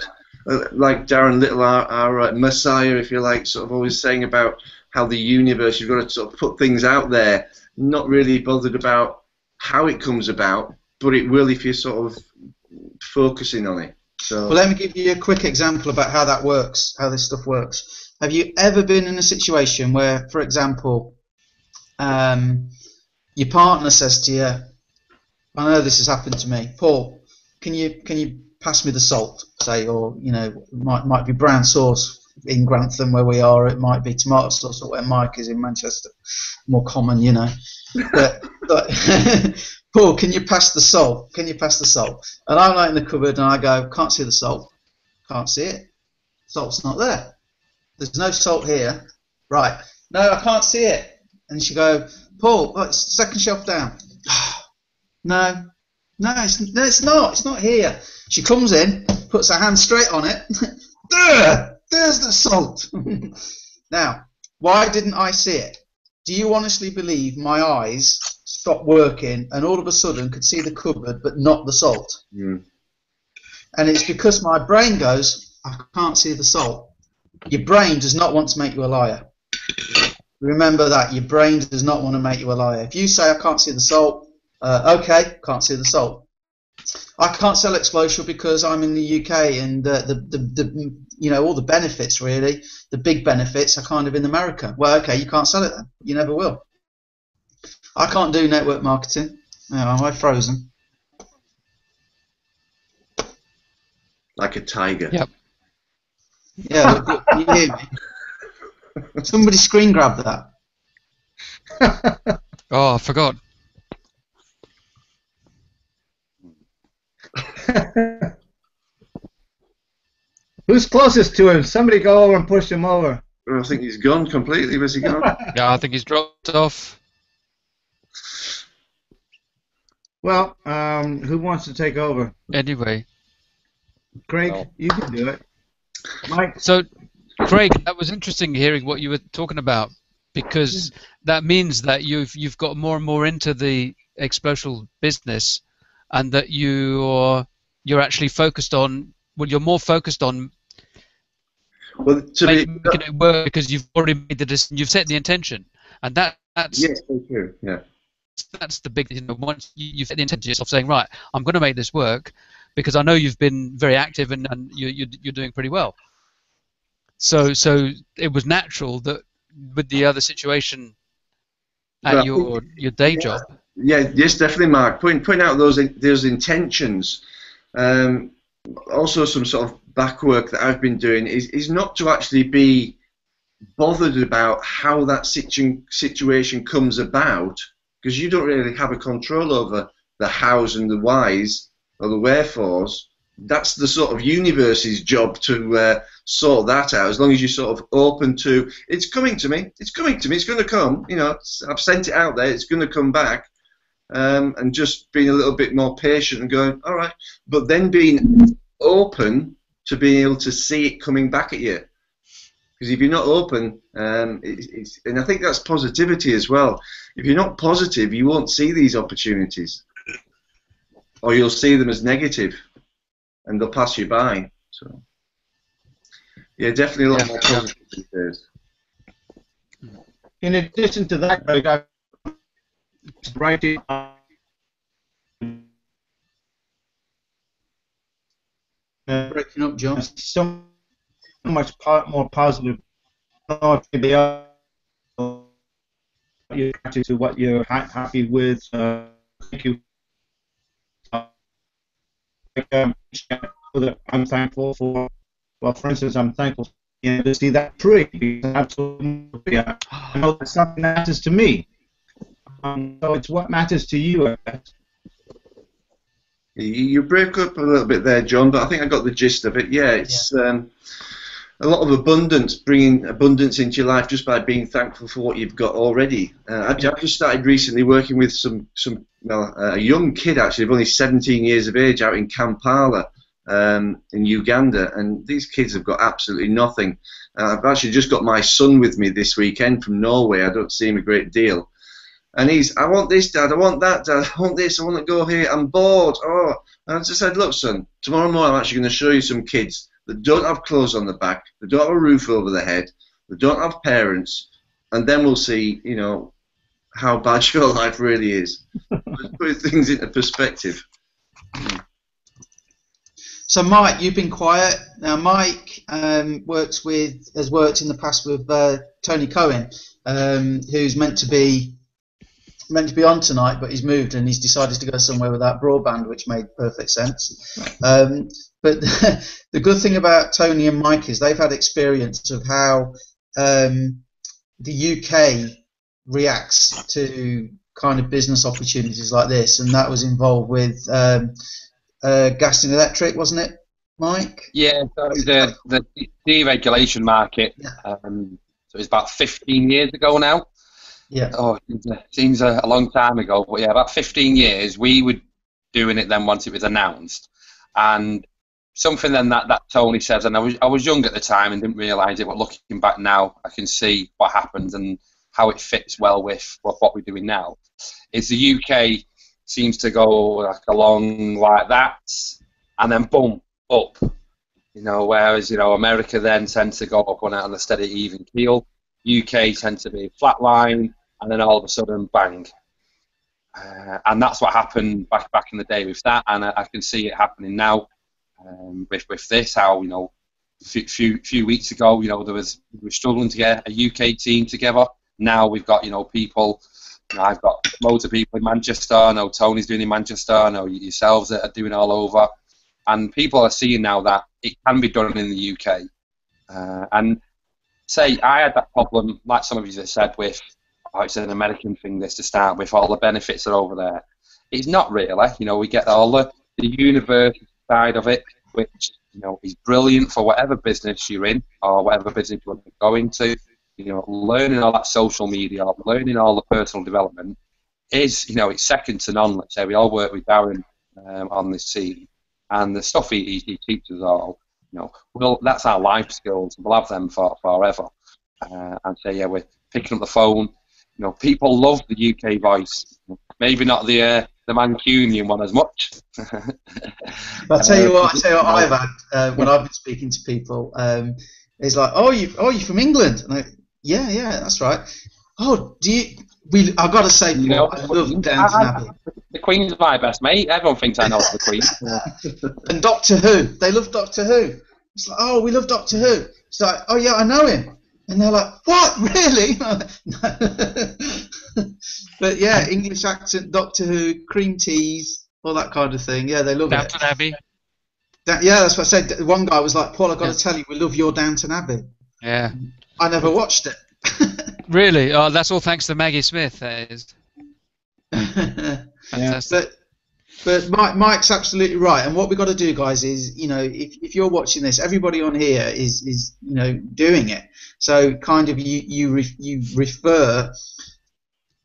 like Darren Little, our messiah, if you like, sort of always saying about how the universe, you've got to sort of put things out there, not really bothered about how it comes about, but it will if you're sort of focusing on it. So. Well, let me give you a quick example about how that works, how this stuff works. Have you ever been in a situation where, for example, your partner says to you, I know this has happened to me, Paul, can you pass me the salt, say, or might be brown sauce in Grantham where we are, it might be tomato sauce or where Mike is in Manchester, more common, but Paul, can you pass the salt? Can you pass the salt? And I'm like in the cupboard and I go, can't see the salt, can't see it, salt's not there, there's no salt here, right, no, I can't see it. And she go, Paul, it's second shelf down. No, it's not here. She comes in, puts her hand straight on it. There's the salt. Now, why didn't I see it? Do you honestly believe my eyes stopped working and all of a sudden could see the cupboard but not the salt? Mm. And it's because my brain goes, I can't see the salt. Your brain does not want to make you a liar. Remember that. Your brain does not want to make you a liar. If you say, I can't see the salt, okay, can't see the salt. I can't sell Xplocial because I'm in the UK and all the benefits really, the big benefits are kind of in America. Well, okay, you can't sell it then. You never will. I can't do network marketing. I'm frozen. Like a tiger. Yep. Yeah, look, can you hear me? Somebody screen grab that. Oh, I forgot. Who's closest to him? Somebody go over and push him over. I think he's gone completely. Where's he gone? Yeah, I think he's dropped off. Well, who wants to take over? Anyway. Craig, you can do it. Mike? So, Craig, that was interesting hearing what you were talking about. because that means that you've got more and more into the Xplocial business, and that you're actually focused on, well, you're more focused on making it work because you've already made the decision, you've set the intention, and that's yes, so true. Yeah. That's the big, once you've set the intention yourself, saying, right, I'm going to make this work, because I know you've been very active and you're doing pretty well. So it was natural that with the other situation at your day job. Yeah, yes, definitely, Mark. Putting out those intentions. Also, some sort of back work that I've been doing is not to actually be bothered about how that situation comes about, because you don't really have a control over the hows and the whys or the wherefores. That's the sort of universe's job to sort that out. As long as you're sort of open to, it's coming to me, it's going to come. I've sent it out there, it's going to come back. And just being a little bit more patient and going, all right, but then being open to being able to see it coming back at you. Because if you're not open, and I think that's positivity as well. If you're not positive, you won't see these opportunities, or you'll see them as negative, and they'll pass you by. So, yeah, definitely a lot more positive these days. In addition to that, Greg, I writing Breaking up, John. so much more positive. I don't know if they are to what you're happy with. Thank you. That I'm thankful for. Well, for instance, I'm thankful to see that tree. Absolutely, I know that's something that matters to me. So it's what matters to you, I guess. You break up a little bit there, John, but I think I got the gist of it. Yeah, it's a lot of abundance, bringing abundance into your life just by being thankful for what you've got already. I've just started recently working with a young kid, actually, of only 17 years of age, out in Kampala in Uganda, and these kids have got absolutely nothing. I've actually just got my son with me this weekend from Norway. I don't see him a great deal. And I want this, Dad, I want that, Dad, I want this, I want to go here, I'm bored. Oh, and I just said, look, son, tomorrow morning I'm actually going to show you some kids that don't have clothes on the back, that don't have a roof over their head, that don't have parents, and then we'll see, how bad your life really is. Let's put things into perspective. So, Mike, you've been quiet. Now, Mike has worked in the past with Tony Cohen, who's meant to be on tonight, but he's moved and he's decided to go somewhere without broadband, which made perfect sense. But the good thing about Tony and Mike is they've had experience of how the UK reacts to kind of business opportunities like this, and that was involved with gas and electric, wasn't it, Mike? Yeah, so the deregulation market. Yeah. So it was about 15 years ago now. Yeah. Oh, it seems a long time ago, but yeah, about 15 years. We were doing it then once it was announced, and something then that Tony says, and I was young at the time and didn't realise it, but looking back now, I can see what happened and how it fits well with what we're doing now. Is the UK seems to go along like that, and then boom, up. Whereas America then tends to go up on a steady even keel. UK tends to be flat line, and then all of a sudden, bang. And that's what happened back in the day with that, and I can see it happening now with this. How few weeks ago, we were struggling to get a UK team together. Now we've got people. I've got loads of people in Manchester. I know Tony's doing in Manchester. I know yourselves are doing all over, and people are seeing now that it can be done in the UK. And say I had that problem, like some of you have said, with it's an American thing. This to start with, all the benefits are over there. It's not really. We get all the university side of it, which is brilliant for whatever business you're in or whatever business you want to go into. Learning all that social media, learning all the personal development is, it's second to none. Let's say we all work with Darren on this team, and the stuff he teaches all, that's our life skills. We'll have them for forever. And so yeah, we're picking up the phone. People love the UK voice. Maybe not the Mancunian one as much. I'll tell you what. I've had when I've been speaking to people. It's like, oh, you from England? And yeah, that's right. Oh, I got to say, Paul, I love Downton Abbey. The Queen's my best mate. Everyone thinks I know the Queen. And Doctor Who. They love Doctor Who. It's like, oh, we love Doctor Who. It's like, oh yeah, I know him. And they're like, what, really? But yeah, English accent, Doctor Who, cream teas, all that kind of thing. Yeah, they love Downton Abbey. Yeah, that's what I said. One guy was like, Paul, I've got to tell you, we love your Downton Abbey. Yeah. I never watched it. Really? Oh, that's all thanks to Maggie Smith, that is. Fantastic. But Mike's absolutely right. And what we've got to do, guys, is, if you're watching this, everybody on here is doing it. So kind of you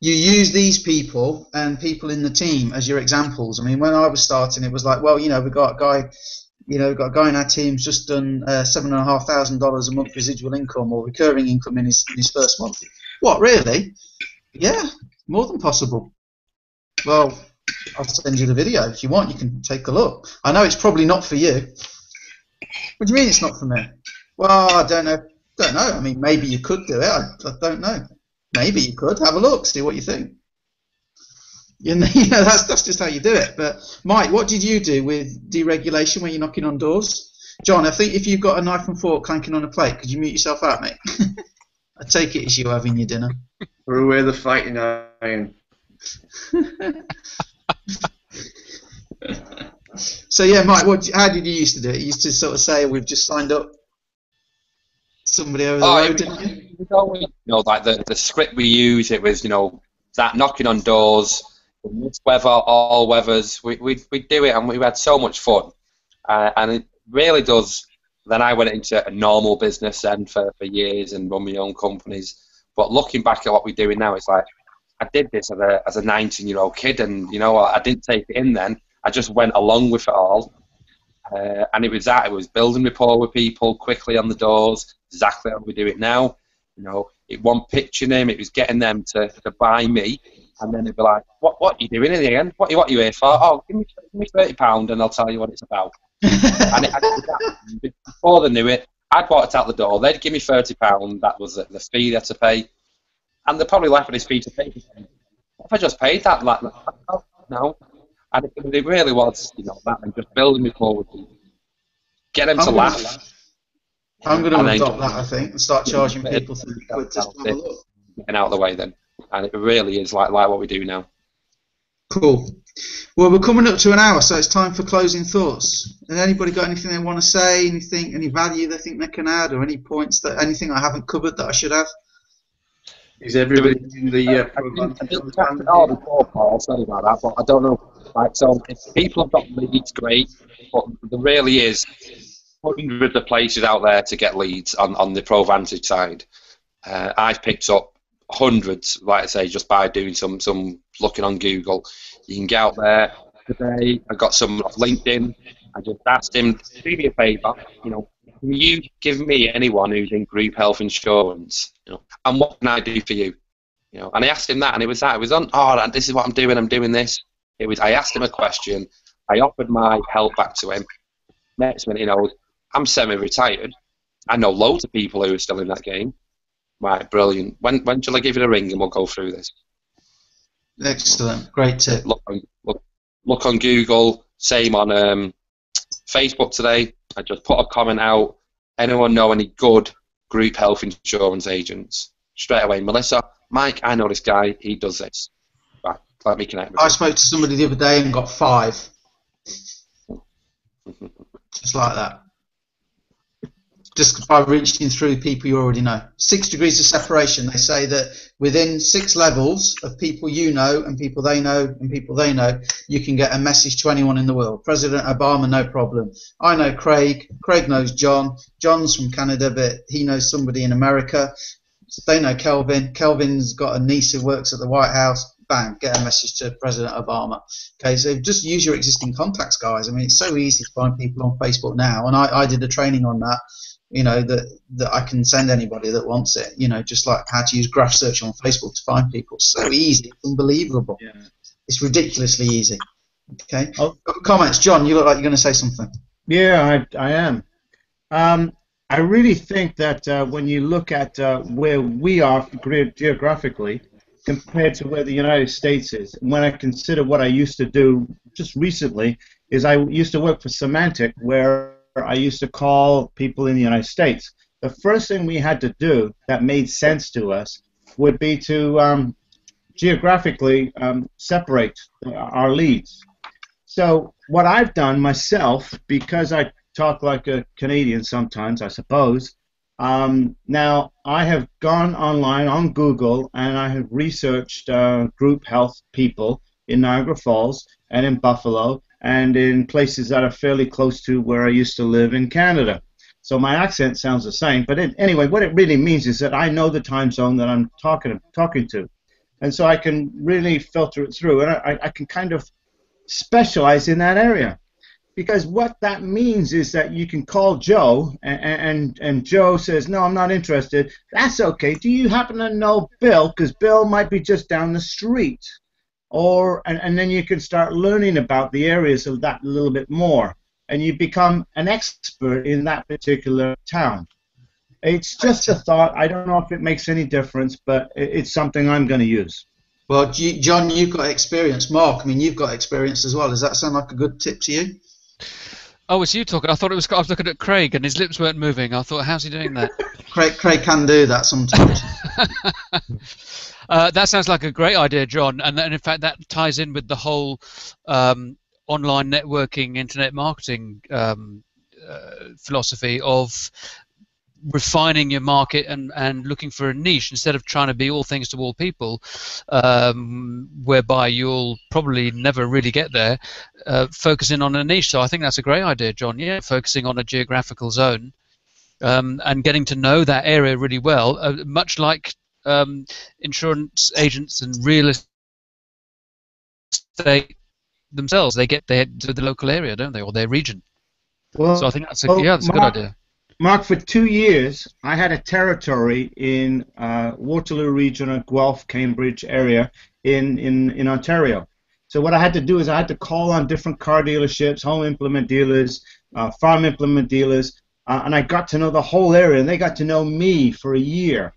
use these people and people in the team as your examples. I mean, when I was starting, it was like, well, we've got a guy in our team who's just done $7,500 a month residual income or recurring income in his first month. What, really? Yeah, more than possible. Well, I'll send you the video if you want. You can take a look. I know it's probably not for you. What do you mean it's not for me? Well, I don't know. I mean, maybe you could do it. I don't know. Maybe you could have a look, see what you think. That's just how you do it. But Mike, what did you do with deregulation when you're knocking on doors? John, I think if you've got a knife and fork clanking on a plate, could you mute yourself out, mate? I take it as you having your dinner. Throw away the fighting iron. So yeah, Mike, how did you used to do it? You used to sort of say, "We've just signed up somebody over the road," didn't you? It was always, like the script we use. It was, that knocking on doors, this weather, all weathers. We do it, and we had so much fun, and it really does. Then I went into a normal business then for years and run my own companies. But looking back at what we're doing now, it's like I did this as a 19-year-old kid, and I didn't take it in then. I just went along with it all, and it was building rapport with people quickly on the doors, exactly how we do it now. It wasn't pitching them, it was getting them to buy me, and then it'd be like, what are you doing in the end? What are you here for? Oh, give me £30 and I'll tell you what it's about. And before they knew it, I'd walked out the door, they'd give me £30, that was the fee they had to pay, and they probably left with his fee to pay. If I just paid that, no. And it really was, that and just building rapport with people. Get them to laugh. I'm going to adopt that, I think, and start charging people £3 just to have a look. Getting out of the way then. And it really is like what we do now. Cool. Well, we're coming up to an hour, so it's time for closing thoughts. Has anybody got anything they want to say, any value they think they can add, or any points, anything I haven't covered that I should have? Is everybody in the I didn't chat it all before, Paul, sorry about that, but I don't know. So if people have got leads, great, but there really is hundreds of places out there to get leads on the provantage side. I've picked up hundreds, like I say, just by doing some looking on Google. You can get out there today. I got some off LinkedIn. I just asked him, do me a favour, can you give me anyone who's in group health insurance, and what can I do for you? And I asked him that, and it was on, this is what I'm doing this. I asked him a question, I offered my help back to him. Next minute, I'm semi-retired. I know loads of people who are still in that game. Right, brilliant. When shall I give you a ring and we'll go through this? Excellent, great tip. Look on Google, same on Facebook today. I just put a comment out. Anyone know any good group health insurance agents? Straight away, Melissa, Mike, I know this guy, he does this. Right, let me connect with I spoke to somebody the other day and got 5. Just like that. Just by reaching through people you already know. 6 degrees of separation. They say that within 6 levels of people you know and people they know and people they know, you can get a message to anyone in the world. President Obama, no problem. I know Craig. Craig knows John. John's from Canada, but he knows somebody in America. They know Kelvin. Kelvin's got a niece who works at the White House. bang, get a message to President Obama. Okay, so just use your existing contacts, guys. I mean, it's so easy to find people on Facebook now, and I did a training on that. That I can send anybody that wants it. Just like how to use graph search on Facebook to find people. So easy, it's unbelievable. Yeah. It's ridiculously easy. Okay. Oh. Comments, John. You look like you're going to say something. Yeah, I am. I really think that when you look at where we are geographically compared to where the United States is, when I consider what I used to do just recently, is I used to work for Symantec, where I used to call people in the United States. The first thing we had to do that made sense to us would be to geographically separate our leads. So what I've done myself, because I talk like a Canadian sometimes, I suppose, now I have gone online on Google and I have researched group health people in Niagara Falls and in Buffalo and in places that are fairly close to where I used to live in Canada. So my accent sounds the same, but anyway, what it really means is that I know the time zone that I'm talking to. And so I can really filter it through, and I can kind of specialize in that area. Because what that means is that you can call Joe, and Joe says, no, I'm not interested. That's okay. Do you happen to know Bill? Because Bill might be just down the street. And then you can start learning about the areas of that a little bit more. And you become an expert in that particular town. It's just a thought. I don't know if it makes any difference, but it's something I'm going to use. Well, John, you've got experience. Mark, I mean, you've got experience as well. Does that sound like a good tip to you? Oh, it's you talking. I thought I was looking at Craig, and his lips weren't moving. I thought, how's he doing that? Craig can do that sometimes. That sounds like a great idea, John. And in fact, that ties in with the whole online networking, internet marketing philosophy of refining your market and looking for a niche instead of trying to be all things to all people, whereby you'll probably never really get there, focusing on a niche. So I think that's a great idea, John. Yeah, focusing on a geographical zone and getting to know that area really well, much like insurance agents and real estate themselves. They get to the local area, don't they, or their region. Well, so I think that's a good idea. Mark, for 2 years, I had a territory in Waterloo Region, Guelph, Cambridge area in Ontario. So what I had to do is I had to call on different car dealerships, home implement dealers, farm implement dealers, and I got to know the whole area, and they got to know me for a year.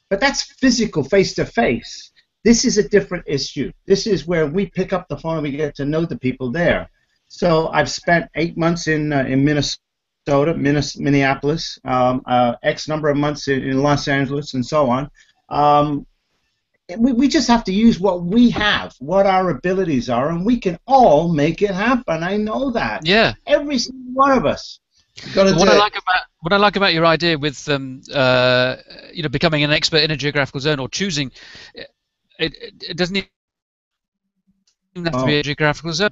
But that's physical, face-to-face. This is a different issue. This is where we pick up the phone and we get to know the people there. So I've spent 8 months in Minnesota, Minneapolis, X number of months in Los Angeles, and so on. We just have to use what we have, what our abilities are, and we can all make it happen. I know that. Yeah. Every single one of us. What I like about your idea with becoming an expert in a geographical zone or choosing, it doesn't even have to be a geographical zone.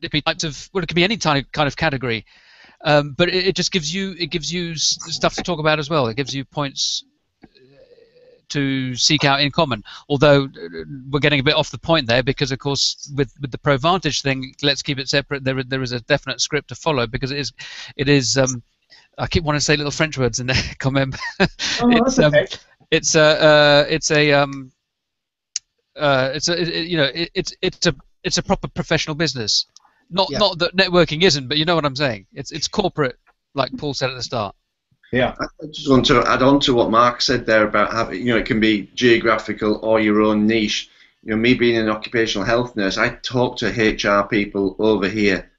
It could be any kind of category. But it just gives you stuff to talk about as well. It gives you points to seek out in common. Although we're getting a bit off the point there, because of course with the provantage thing, let's keep it separate. There is a definite script to follow, because it is. I keep wanting to say little French words in there. Can't remember. It's a proper professional business. Not that networking isn't, but you know what I'm saying. It's corporate, like Paul said at the start. Yeah. I just want to add on to what Mark said there about having, it can be geographical or your own niche. Me being an occupational health nurse, I talk to HR people over here,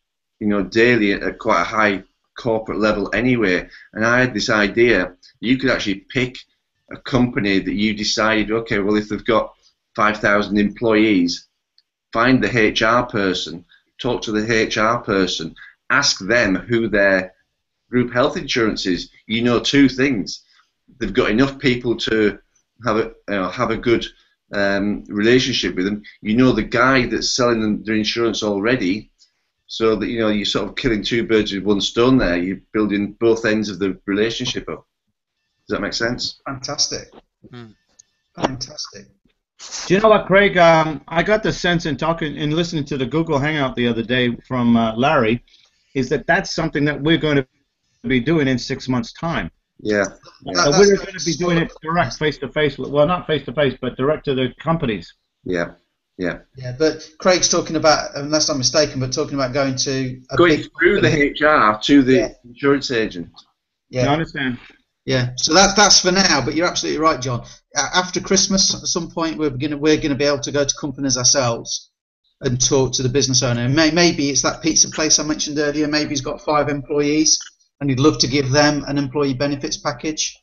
daily at quite a high corporate level anyway. And I had this idea, you could actually pick a company that you decided, okay, well, if they've got 5,000 employees, find the HR person, talk to the HR person, ask them who their group health insurance is. You know two things: they've got enough people to have a good relationship with them. You know the guy that's selling them their insurance already, so that you're sort of killing two birds with one stone there. You're building both ends of the relationship up. Does that make sense? Fantastic. Fantastic. Do you know what, Craig? I got the sense in talking and listening to the Google Hangout the other day from Larry, is that that's something that we're going to be doing in 6 months' time. Yeah. So we're going to be doing it direct, face to face. Well, not face to face, but direct to the companies. Yeah. Yeah. Yeah, but Craig's talking about, unless I'm mistaken, but talking about going to Going through the HR to the insurance agent. Yeah. I understand. Yeah, so that's for now. But you're absolutely right, John. After Christmas, at some point, we're gonna be able to go to companies ourselves and talk to the business owner. And maybe it's that pizza place I mentioned earlier. Maybe he's got 5 employees and he'd love to give them an employee benefits package.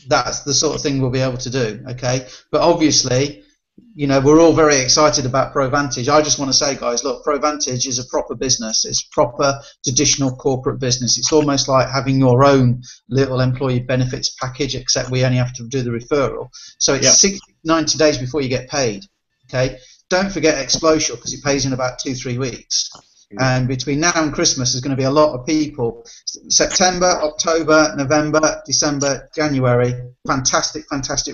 That's the sort of thing we'll be able to do. Okay, but obviously, you know, we're all very excited about provantage. I just want to say, guys, look, provantage is a proper business. It's proper traditional corporate business. It's almost like having your own little employee benefits package, except we only have to do the referral. So it's 90 days before you get paid. Okay, don't forget Xplocial, because it pays in about 2-3 weeks. And between now and Christmas, there's going to be a lot of people. September, October, November, December, January, fantastic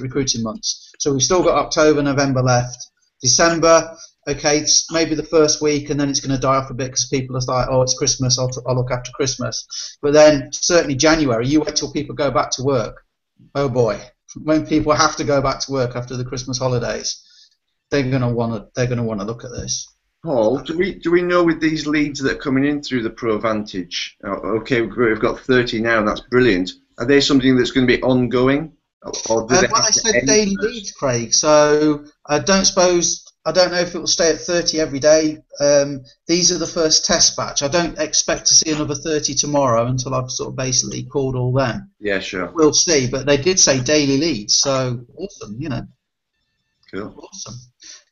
recruiting months. So we've still got October, November left. December, okay, it's maybe the first week, and then it's going to die off a bit because people are like, oh, it's Christmas, I'll look after Christmas. But then certainly January, you wait till people go back to work. Oh boy, when people have to go back to work after the Christmas holidays, they're going to want to look at this. Paul, do we know with these leads that are coming in through the provantage? Okay, we've got 30 now, and that's brilliant. Are they something that's going to be ongoing, or do they well, I said daily leads, Craig. So I don't know if it will stay at 30 every day. These are the first test batch. I don't expect to see another 30 tomorrow until I've sort of basically called all them. Yeah, sure. We'll see, but they did say daily leads, so awesome, you know. Cool. Awesome.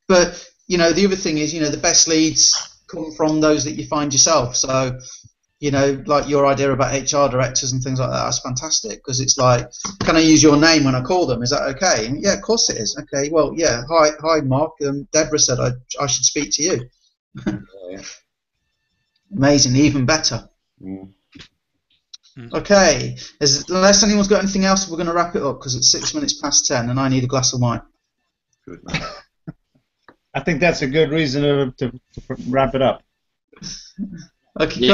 But you know, the other thing is, you know, the best leads come from those that you find yourself. So, you know, like your idea about HR directors and things like that, that's fantastic, because it's like, can I use your name when I call them? Is that okay? And yeah, of course it is. Okay, well, yeah. Hi, Mark. Deborah said I should speak to you. Yeah. Amazing, even better. Mm. Okay, unless anyone's got anything else, we're going to wrap it up because it's 6 minutes past 10 and I need a glass of wine. Good. I think that's a good reason to wrap it up. Okay.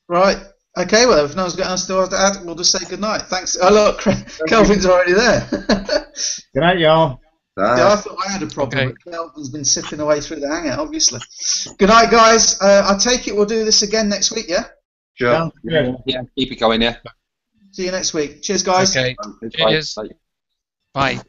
Right. Okay, well, if no one's got anything else to add, we'll just say good night. Thanks. Oh, look, Kelvin's already there. Good night, y'all. Yeah, I thought I had a problem, but Kelvin's been sipping away through the hangout, obviously. Good night, guys. I take it we'll do this again next week, yeah? Sure. Yeah. Yeah, keep it going, yeah. See you next week. Cheers, guys. Okay. Cheers. Bye.